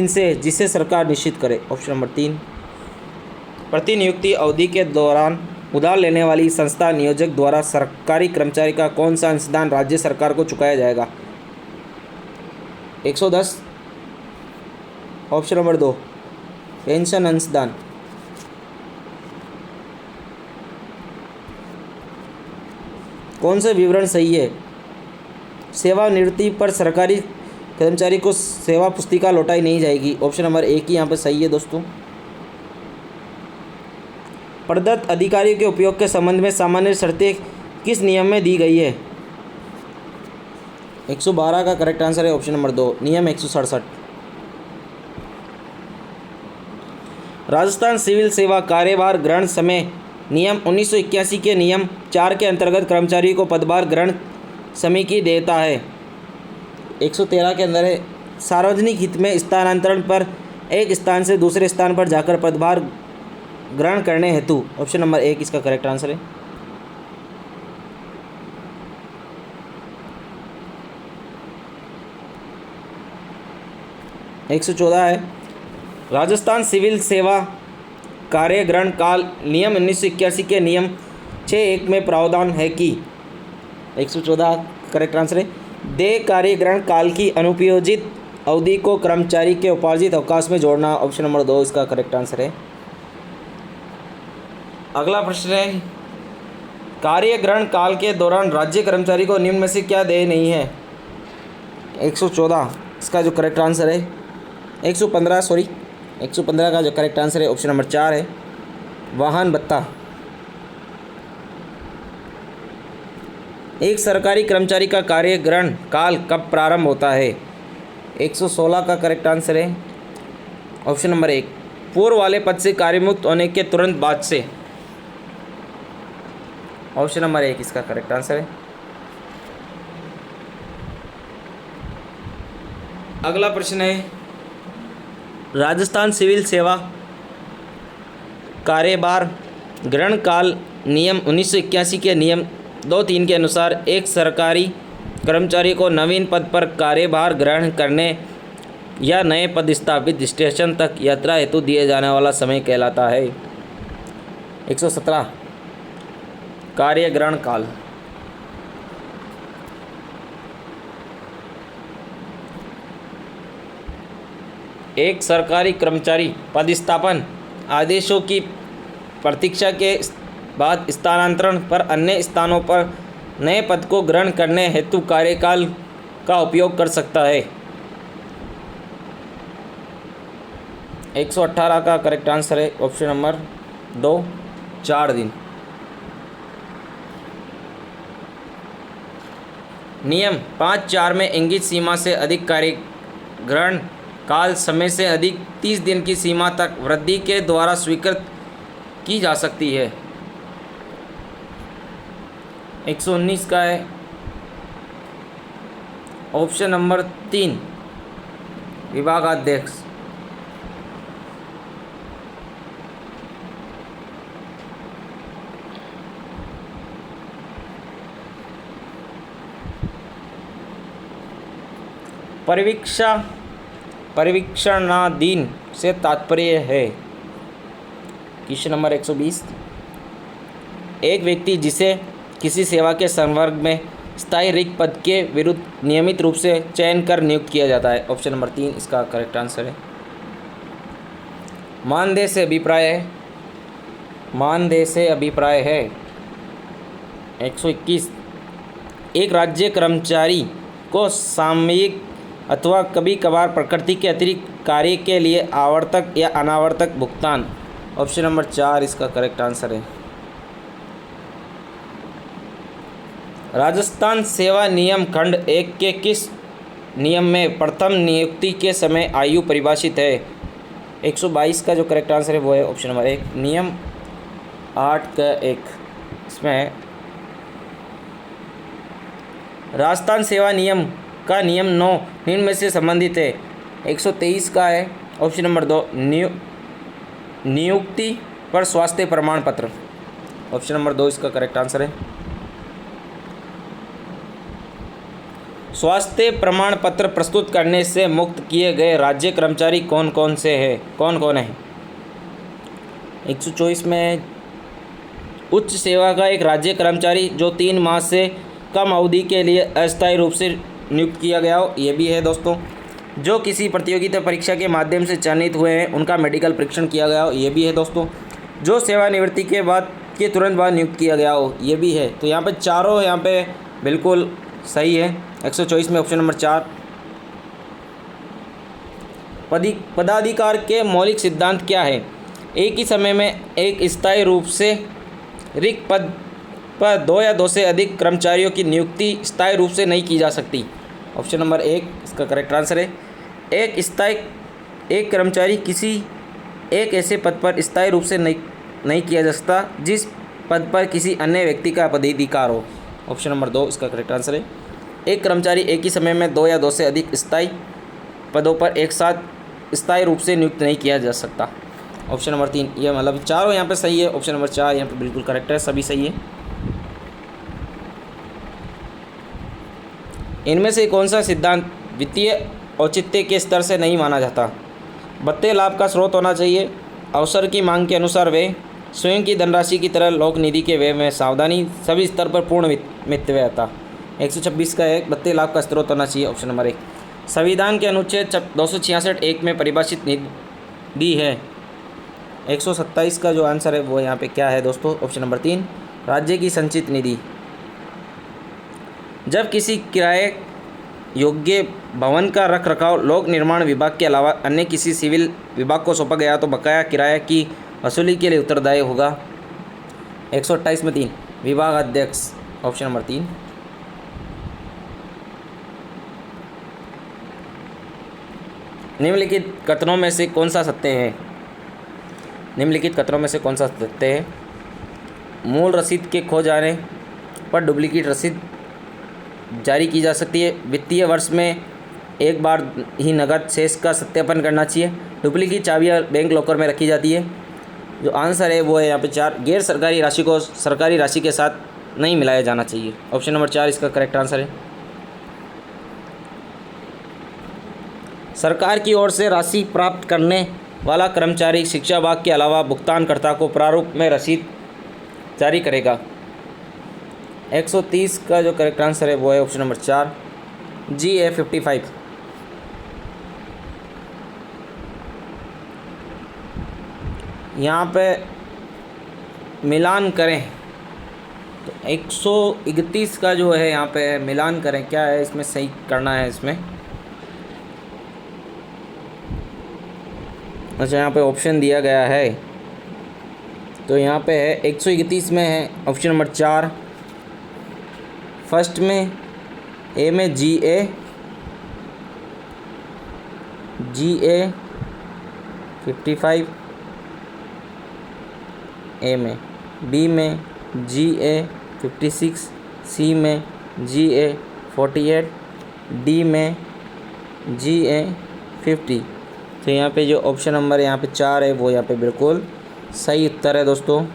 से जिसे सरकार निश्चित करे, ऑप्शन नंबर 3। प्रतिनियुक्ति अवधि के दौरान उधार लेने वाली संस्था नियोजक द्वारा सरकारी कर्मचारी का कौन सा अंशदान राज्य सरकार को चुकाया जाएगा? 110 ऑप्शन नंबर 2, पेंशन अंशदान, कौन सा विवरण सही है? सेवानिवृत्ति पर सरकारी कर्मचारी को सेवा पुस्तिका लौटाई नहीं जाएगी। ऑप्शन नंबर एक ही यहाँ पर सही है दोस्तों। प्रदत्त अधिकारियों के उपयोग के संबंध में सामान्य शर्तें किस नियम में दी गई है? 112 का करेक्ट आंसर है ऑप्शन नंबर 2, नियम 167। राजस्थान सिविल सेवा कार्यभार ग्रहण समय नियम 1981 के नियम 4 के अंतर्गत कर्मचारी को पदभार ग्रहण समय की देता है। 113 के अंदर है सार्वजनिक हित में स्थानांतरण पर एक स्थान से दूसरे स्थान पर जाकर पदभार ग्रहण करने हेतु। ऑप्शन नंबर 1 इसका करेक्ट आंसर है। एक 114 है राजस्थान सिविल सेवा कार्य ग्रहण काल नियम 1981 के नियम 6(1) में प्रावधान है कि 114 करेक्ट आंसर है। देय कार्य ग्रहण काल की अनुपयोजित अवधि को कर्मचारी के उपार्जित अवकाश में जोड़ना। ऑप्शन नंबर 2 इसका करेक्ट आंसर है। अगला प्रश्न है कार्य ग्रहण काल के दौरान राज्य कर्मचारी को निम्न में से क्या देय नहीं है? 114 इसका जो करेक्ट आंसर है 115 का जो करेक्ट आंसर है ऑप्शन नंबर 4 है, वाहन भत्ता। एक सरकारी कर्मचारी का कार्य ग्रहण काल कब प्रारंभ होता है? 116 का करेक्ट आंसर है ऑप्शन नंबर 1, पूर्व वाले पद से कार्यमुक्त होने के तुरंत बाद से। ऑप्शन नंबर 1 इसका करेक्ट आंसर है। अगला प्रश्न है राजस्थान सिविल सेवा कार्यभार ग्रहण काल नियम 1981 के नियम 2(3) के अनुसार एक सरकारी कर्मचारी को नवीन पद पर कार्यभार ग्रहण करने या नए पद स्थापित स्टेशन तक यात्रा हेतु दिए जाने वाला समय कहलाता है। 117 कार्य ग्रहण काल। एक सरकारी कर्मचारी पदस्थापन आदेशों की प्रतीक्षा के बाद स्थानांतरण पर अन्य स्थानों पर नए पद को ग्रहण करने हेतु कार्यकाल का उपयोग कर सकता है। 118 का करेक्ट आंसर है ऑप्शन नंबर 2, 4 दिन। नियम 5(4) में इंगित सीमा से अधिक कार्य ग्रहण काल समय से अधिक 30 दिन की सीमा तक वृद्धि के द्वारा स्वीकृत की जा सकती है। 119 का है ऑप्शन नंबर 3, विभागाध्यक्ष। परिवीक्षणाधीन से तात्पर्य है। क्वेश्चन नंबर 120, एक व्यक्ति जिसे किसी सेवा के संवर्ग में स्थायी रिक्त पद के विरुद्ध नियमित रूप से चयन कर नियुक्त किया जाता है। ऑप्शन नंबर 3 इसका करेक्ट आंसर है। मानदेय से अभिप्राय है। 121, एक राज्य कर्मचारी को सामयिक अथवा कभी कभार प्रकृति के अतिरिक्त कार्य के लिए आवर्तक या अनावर्तक भुगतान। ऑप्शन नंबर 4 इसका करेक्ट आंसर है। राजस्थान सेवा नियम खंड 1 के किस नियम में प्रथम नियुक्ति के समय आयु परिभाषित है? 122 का जो करेक्ट आंसर है वो है ऑप्शन नंबर 1, नियम 8 का 1। इसमें राजस्थान सेवा नियम का नियम 9 निम्न में से संबंधित है। 123 का है ऑप्शन नंबर 2, नियुक्ति पर स्वास्थ्य प्रमाण पत्र। ऑप्शन नंबर 2 इसका करेक्ट आंसर है। स्वास्थ्य प्रमाण पत्र प्रस्तुत करने से मुक्त किए गए राज्य कर्मचारी कौन कौन है? 124 में उच्च सेवा का एक राज्य कर्मचारी जो 3 माह से कम अवधि के लिए अस्थायी रूप से नियुक्त किया गया हो, ये भी है दोस्तों। जो किसी प्रतियोगिता परीक्षा के माध्यम से चयनित हुए हैं उनका मेडिकल परीक्षण किया गया हो, ये भी है दोस्तों। जो सेवानिवृत्ति के बाद के तुरंत बाद नियुक्त किया गया हो, ये भी है। तो यहाँ पे चारों यहाँ पे बिल्कुल सही है। 124 में ऑप्शन नंबर 4। पदाधिकार के मौलिक सिद्धांत क्या है? एक ही समय में एक स्थायी रूप से रिक्त पद पर 2 या 2 से अधिक कर्मचारियों की नियुक्ति स्थायी रूप से नहीं की जा सकती। ऑप्शन नंबर 1 इसका करेक्ट आंसर है। एक कर्मचारी किसी एक ऐसे पद पर स्थायी रूप से नहीं किया जा सकता जिस पद पर किसी अन्य व्यक्ति का पदाधिकार हो। ऑप्शन नंबर 2 इसका करेक्ट आंसर है। एक कर्मचारी एक ही समय में 2 या 2 से अधिक स्थायी पदों पर एक साथ स्थायी रूप से नियुक्त नहीं किया जा सकता। ऑप्शन नंबर 3, ये मतलब चारों यहाँ पे सही है। ऑप्शन नंबर 4 यहाँ पे बिल्कुल करेक्ट है, सभी सही है। इनमें से कौन सा सिद्धांत वित्तीय औचित्य के स्तर से नहीं माना जाता? भत्ते लाभ का स्रोत होना चाहिए, अवसर की मांग के अनुसार व्यय, स्वयं की धनराशि की तरह लोक निधि के व्यय में सावधानी, सभी स्तर पर पूर्ण मितव्ययता। 126 का एक भत्ते लाभ का स्रोत होना चाहिए। Option number 1। संविधान के अनुच्छेद 266(1) में परिभाषित निधि है। 127 का जो आंसर है वो यहाँ पे क्या है दोस्तों? ऑप्शन नंबर 3, राज्य की संचित निधि। जब किसी किराए योग्य भवन का रखरखाव लोक निर्माण विभाग के अलावा अन्य किसी सिविल विभाग को सौंपा गया तो बकाया किराए की वसूली के लिए उत्तरदायी होगा। 128 में 3, विभाग अध्यक्ष। Option number 3। निम्नलिखित कथनों में से कौन सा सत्य है? निम्नलिखित कथनों में से कौन सा सत्य है? मूल रसीद के खो जाने पर डुप्लीकेट रसीद जारी की जा सकती है। वित्तीय वर्ष में एक बार ही नकद शेष का सत्यापन करना चाहिए। डुप्लीकेट चाबियाँ बैंक लॉकर में रखी जाती है। जो आंसर है वो है यहाँ पे 4, गैर सरकारी राशि को सरकारी राशि के साथ नहीं मिलाया जाना चाहिए। ऑप्शन नंबर 4 इसका करेक्ट आंसर है। सरकार की ओर से राशि प्राप्त करने वाला कर्मचारी शिक्षा विभाग के अलावा भुगतानकर्ता को प्रारूप में रसीद जारी करेगा। 130 का जो करेक्ट आंसर है वो है ऑप्शन नंबर 4, GA 55। यहाँ पे मिलान करें तो 131 का जो है यहाँ पे मिलान करें, क्या है इसमें सही करना है इसमें? अच्छा, यहाँ पे ऑप्शन दिया गया है तो यहाँ पे है 131 में है ऑप्शन नंबर 4। फर्स्ट में ए में GA 55, ए में, बी में GA 56, सी में GA 48, डी में GA 50। तो यहाँ पे जो ऑप्शन नंबर यहाँ पे 4 है वो यहाँ पे बिल्कुल सही उत्तर है दोस्तों।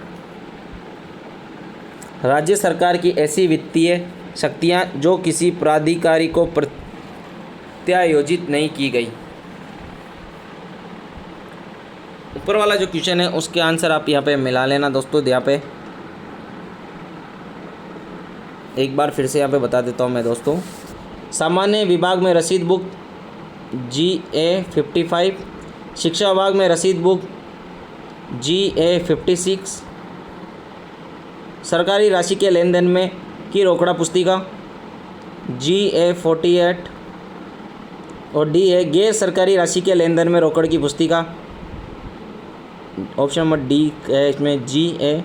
राज्य सरकार की ऐसी वित्तीय शक्तियाँ जो किसी प्राधिकारी को प्रत्यायोजित नहीं की गई। ऊपर वाला जो क्वेश्चन है उसके आंसर आप यहाँ पे मिला लेना दोस्तों। यहाँ पे एक बार फिर से यहाँ पे बता देता हूँ मैं दोस्तों। सामान्य विभाग में रसीद बुक GA 55, शिक्षा विभाग में रसीद बुक GA 56, सरकारी राशि के लेन देन में की रोकड़ा पुस्तिका GA 48 और डी है गैर सरकारी राशि के लेन देन में रोकड़ की पुस्तिका। ऑप्शन नंबर डी है इसमें GA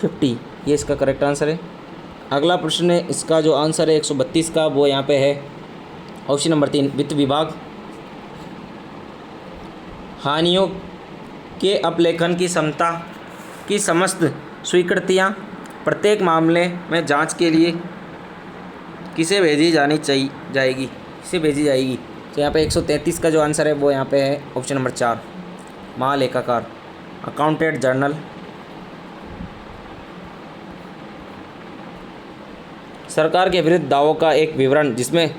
50, ये इसका करेक्ट आंसर है। अगला प्रश्न है, इसका जो आंसर है 132 का वो यहाँ पे है ऑप्शन नंबर 3, वित्त विभाग। हानियों के अपलेखन की क्षमता की समस्त स्वीकृतियाँ प्रत्येक मामले में जांच के लिए किसे भेजी जाएगी? तो यहाँ पे 133 का जो आंसर है वो यहाँ पे है ऑप्शन नंबर 4, महालेखाकार, अकाउंटेंट जनरल। सरकार के विरुद्ध दावों का एक विवरण जिसमें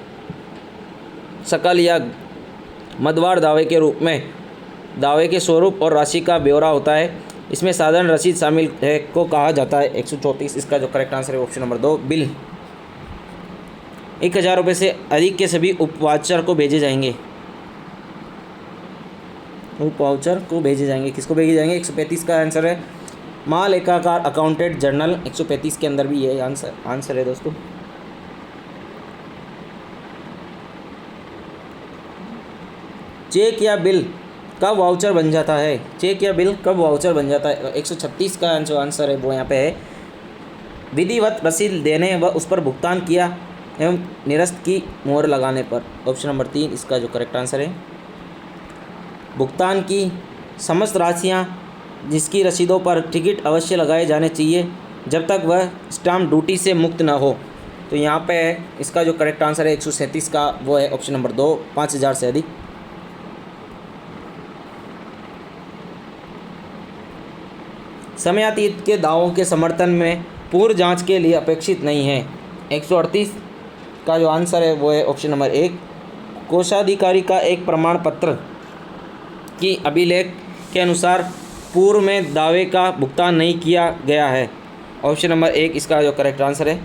सकल या मदवार दावे के रूप में दावे के स्वरूप और राशि का ब्यौरा होता है, इसमें साधारण रसीद शामिल है को कहा जाता है। 134 इसका जो करेक्ट आंसर है ऑप्शन नंबर 2, बिल। 1000 रुपये से अधिक के सभी उपवाउचर को भेजे जाएंगे। उपवाउचर को भेजे जाएंगे, किसको भेजे जाएंगे? 135 का आंसर है महालेखाकार अकाउंटेंट जनरल 135 के अंदर भी ये आंसर है दोस्तों। चेक या बिल कब वाउचर बन जाता है? चेक या बिल कब वाउचर बन जाता है? 136 का जो आंसर है वो यहाँ पे है विधिवत रसीद देने व उस पर भुगतान किया एवं निरस्त की मोहर लगाने पर। ऑप्शन नंबर 3 इसका जो करेक्ट आंसर है। भुगतान की समस्त राशियाँ जिसकी रसीदों पर टिकट अवश्य लगाए जाने चाहिए जब तक वह स्टाम्प ड्यूटी से मुक्त न हो। तो यहाँ पे इसका जो करेक्ट आंसर है 137 का वो है ऑप्शन नंबर 2, 5000 से अधिक। समयातीत के दावों के समर्थन में पूर्व जांच के लिए अपेक्षित नहीं है। 138 का जो आंसर है वो है ऑप्शन नंबर 1। कोषाधिकारी का एक प्रमाण पत्र की अभिलेख के अनुसार पूर्व में दावे का भुगतान नहीं किया गया है। ऑप्शन नंबर 1 इसका जो करेक्ट आंसर है।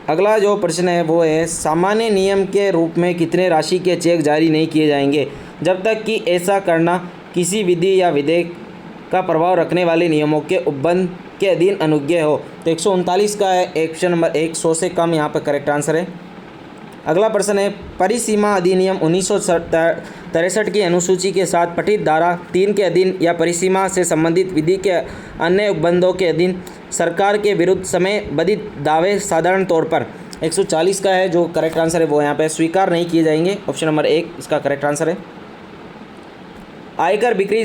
अगला जो प्रश्न है वो है सामान्य नियम के रूप में कितने राशि के चेक जारी नहीं किए जाएंगे जब तक कि ऐसा करना किसी विधि या विधेयक का प्रभाव रखने वाले नियमों के उपबंध के अधीन अनुज्ञेय हो। तो 139 का है ऑप्शन नंबर 1, 100 से कम यहाँ पर करेक्ट आंसर है। अगला प्रश्न है परिसीमा अधिनियम 1963 की अनुसूची के साथ पठित धारा 3 के अधीन या परिसीमा से संबंधित विधि के अन्य उपबंधों के अधीन सरकार के विरुद्ध समयबद्ध दावे साधारण तौर पर 140 का है जो करेक्ट आंसर है वो यहाँ पे स्वीकार नहीं किए जाएंगे। ऑप्शन नंबर 1 इसका करेक्ट आंसर है। आयकर बिक्री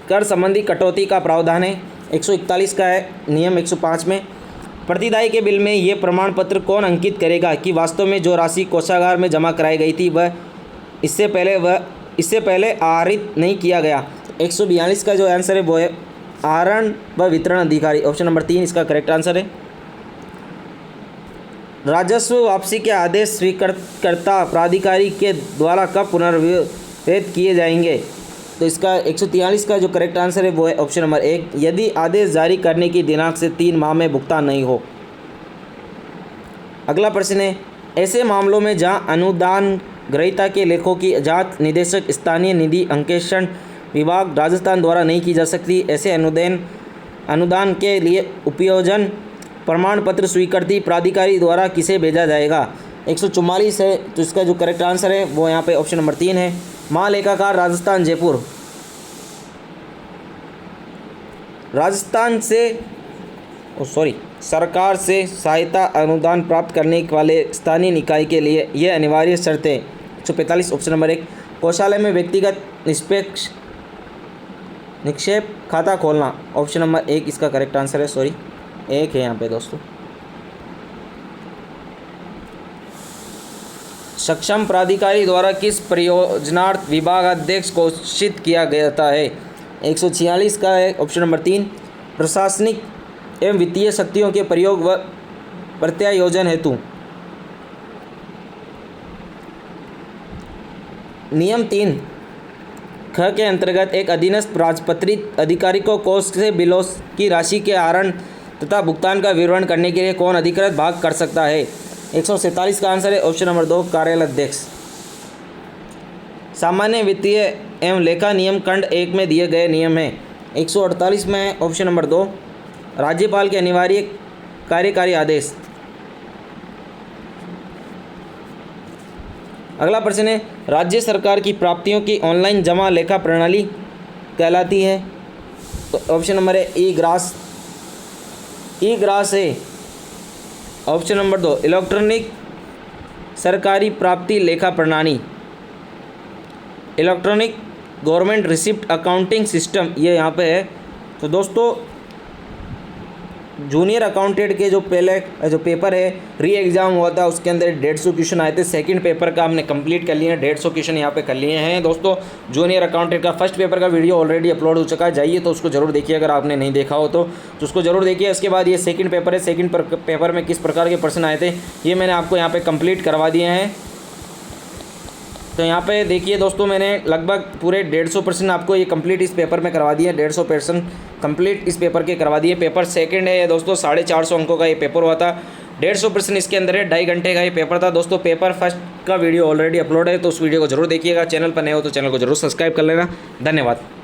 कर संबंधी कटौती का प्रावधान है 141 का है नियम 105 में। प्रतिदायी के बिल में ये प्रमाण पत्र कौन अंकित करेगा कि वास्तव में जो राशि कोषागार में जमा कराई गई थी वह इससे पहले आहरित नहीं किया गया। 142 का जो आंसर है वो है आहरण व वितरण अधिकारी। ऑप्शन नंबर 3 इसका करेक्ट आंसर है। राजस्व वापसी के आदेश स्वीकृतकर्ता प्राधिकारी के द्वारा कब पुनर्विवेचित किए जाएंगे? तो इसका 143 का जो करेक्ट आंसर है वो है ऑप्शन नंबर 1 यदि आदेश जारी करने की दिनांक से 3 माह में भुगतान नहीं हो। अगला प्रश्न है ऐसे मामलों में जहां अनुदान ग्रहीता के लेखों की जांच निदेशक स्थानीय निधि अंकेक्षण विभाग राजस्थान द्वारा नहीं की जा सकती, ऐसे अनुदान के लिए उपयोजन प्रमाण पत्र स्वीकृति प्राधिकारी द्वारा किसे भेजा जाएगा? 144 है तो इसका जो करेक्ट आंसर है वो यहाँ पे ऑप्शन नंबर 3 है महालेखाकार राजस्थान जयपुर। राजस्थान से सरकार से सहायता अनुदान प्राप्त करने वाले स्थानीय निकाय के लिए यह अनिवार्य शर्त है। 145 ऑप्शन नंबर 1 कोषालय में व्यक्तिगत निष्पक्ष निक्षेप खाता खोलना। ऑप्शन नंबर 1 इसका करेक्ट आंसर है। 1 है यहाँ पे दोस्तों। सक्षम प्राधिकारी द्वारा किस परियोजनार्थ विभाग अध्यक्ष घोषित किया जाता है? 146 का है ऑप्शन नंबर 3 प्रशासनिक एवं वित्तीय शक्तियों के प्रयोग व प्रत्यायोजन हेतु। नियम 3 ख के अंतर्गत एक अधीनस्थ राजपत्रित अधिकारी को कोष से बिलों की राशि के आहरण तथा भुगतान का विवरण करने के लिए कौन अधिकृत भाग कर सकता है? 147 का आंसर है ऑप्शन नंबर 2 कार्यालय अध्यक्ष। सामान्य वित्तीय एवं लेखा नियम खंड 1 में दिए गए नियम हैं। 148 में ऑप्शन नंबर 2 राज्यपाल के अनिवार्य कार्यकारी आदेश। अगला प्रश्न है राज्य सरकार की प्राप्तियों की ऑनलाइन जमा लेखा प्रणाली कहलाती है? तो ऑप्शन नंबर है ई ग्रास है। ऑप्शन नंबर 2 इलेक्ट्रॉनिक सरकारी प्राप्ति लेखा प्रणाली, electronic government receipt accounting system ये यहाँ पे है। तो दोस्तों जूनियर अकाउंटेंट के जो पहले जो पेपर है री एग्ज़ाम हुआ था उसके अंदर 150 क्वेश्चन आए थे। सेकंड पेपर का हमने कंप्लीट कर लिया है, 150 क्वेश्चन यहाँ पे कर लिए हैं दोस्तों। जूनियर अकाउंटेंट का फर्स्ट पेपर का वीडियो ऑलरेडी अपलोड हो चुका है, जाइए तो उसको जरूर देखिए अगर आपने नहीं देखा हो तो उसको जरूर देखिए। इसके बाद ये सेकंड पेपर है, सेकंड पेपर में किस प्रकार के प्रश्न आए थे ये मैंने आपको यहाँ पर कंप्लीट करवा दिए हैं। तो यहाँ पे देखिए दोस्तों मैंने लगभग पूरे 150 प्रश्न आपको ये कंप्लीट इस पेपर में करवा दिए, 150 प्रश्न कंप्लीट इस पेपर के करवा दिए। पेपर सेकंड है दोस्तों, 450 अंकों का ये पेपर हुआ था, 150 प्रश्न इसके अंदर है, 2.5 घंटे का ये पेपर था दोस्तों। पेपर फर्स्ट का वीडियो ऑलरेडी अपलोड है तो उस वीडियो को जरूर देखिएगा। चैनल पर नए हो तो चैनल को जरूर सब्सक्राइब कर लेना। धन्यवाद।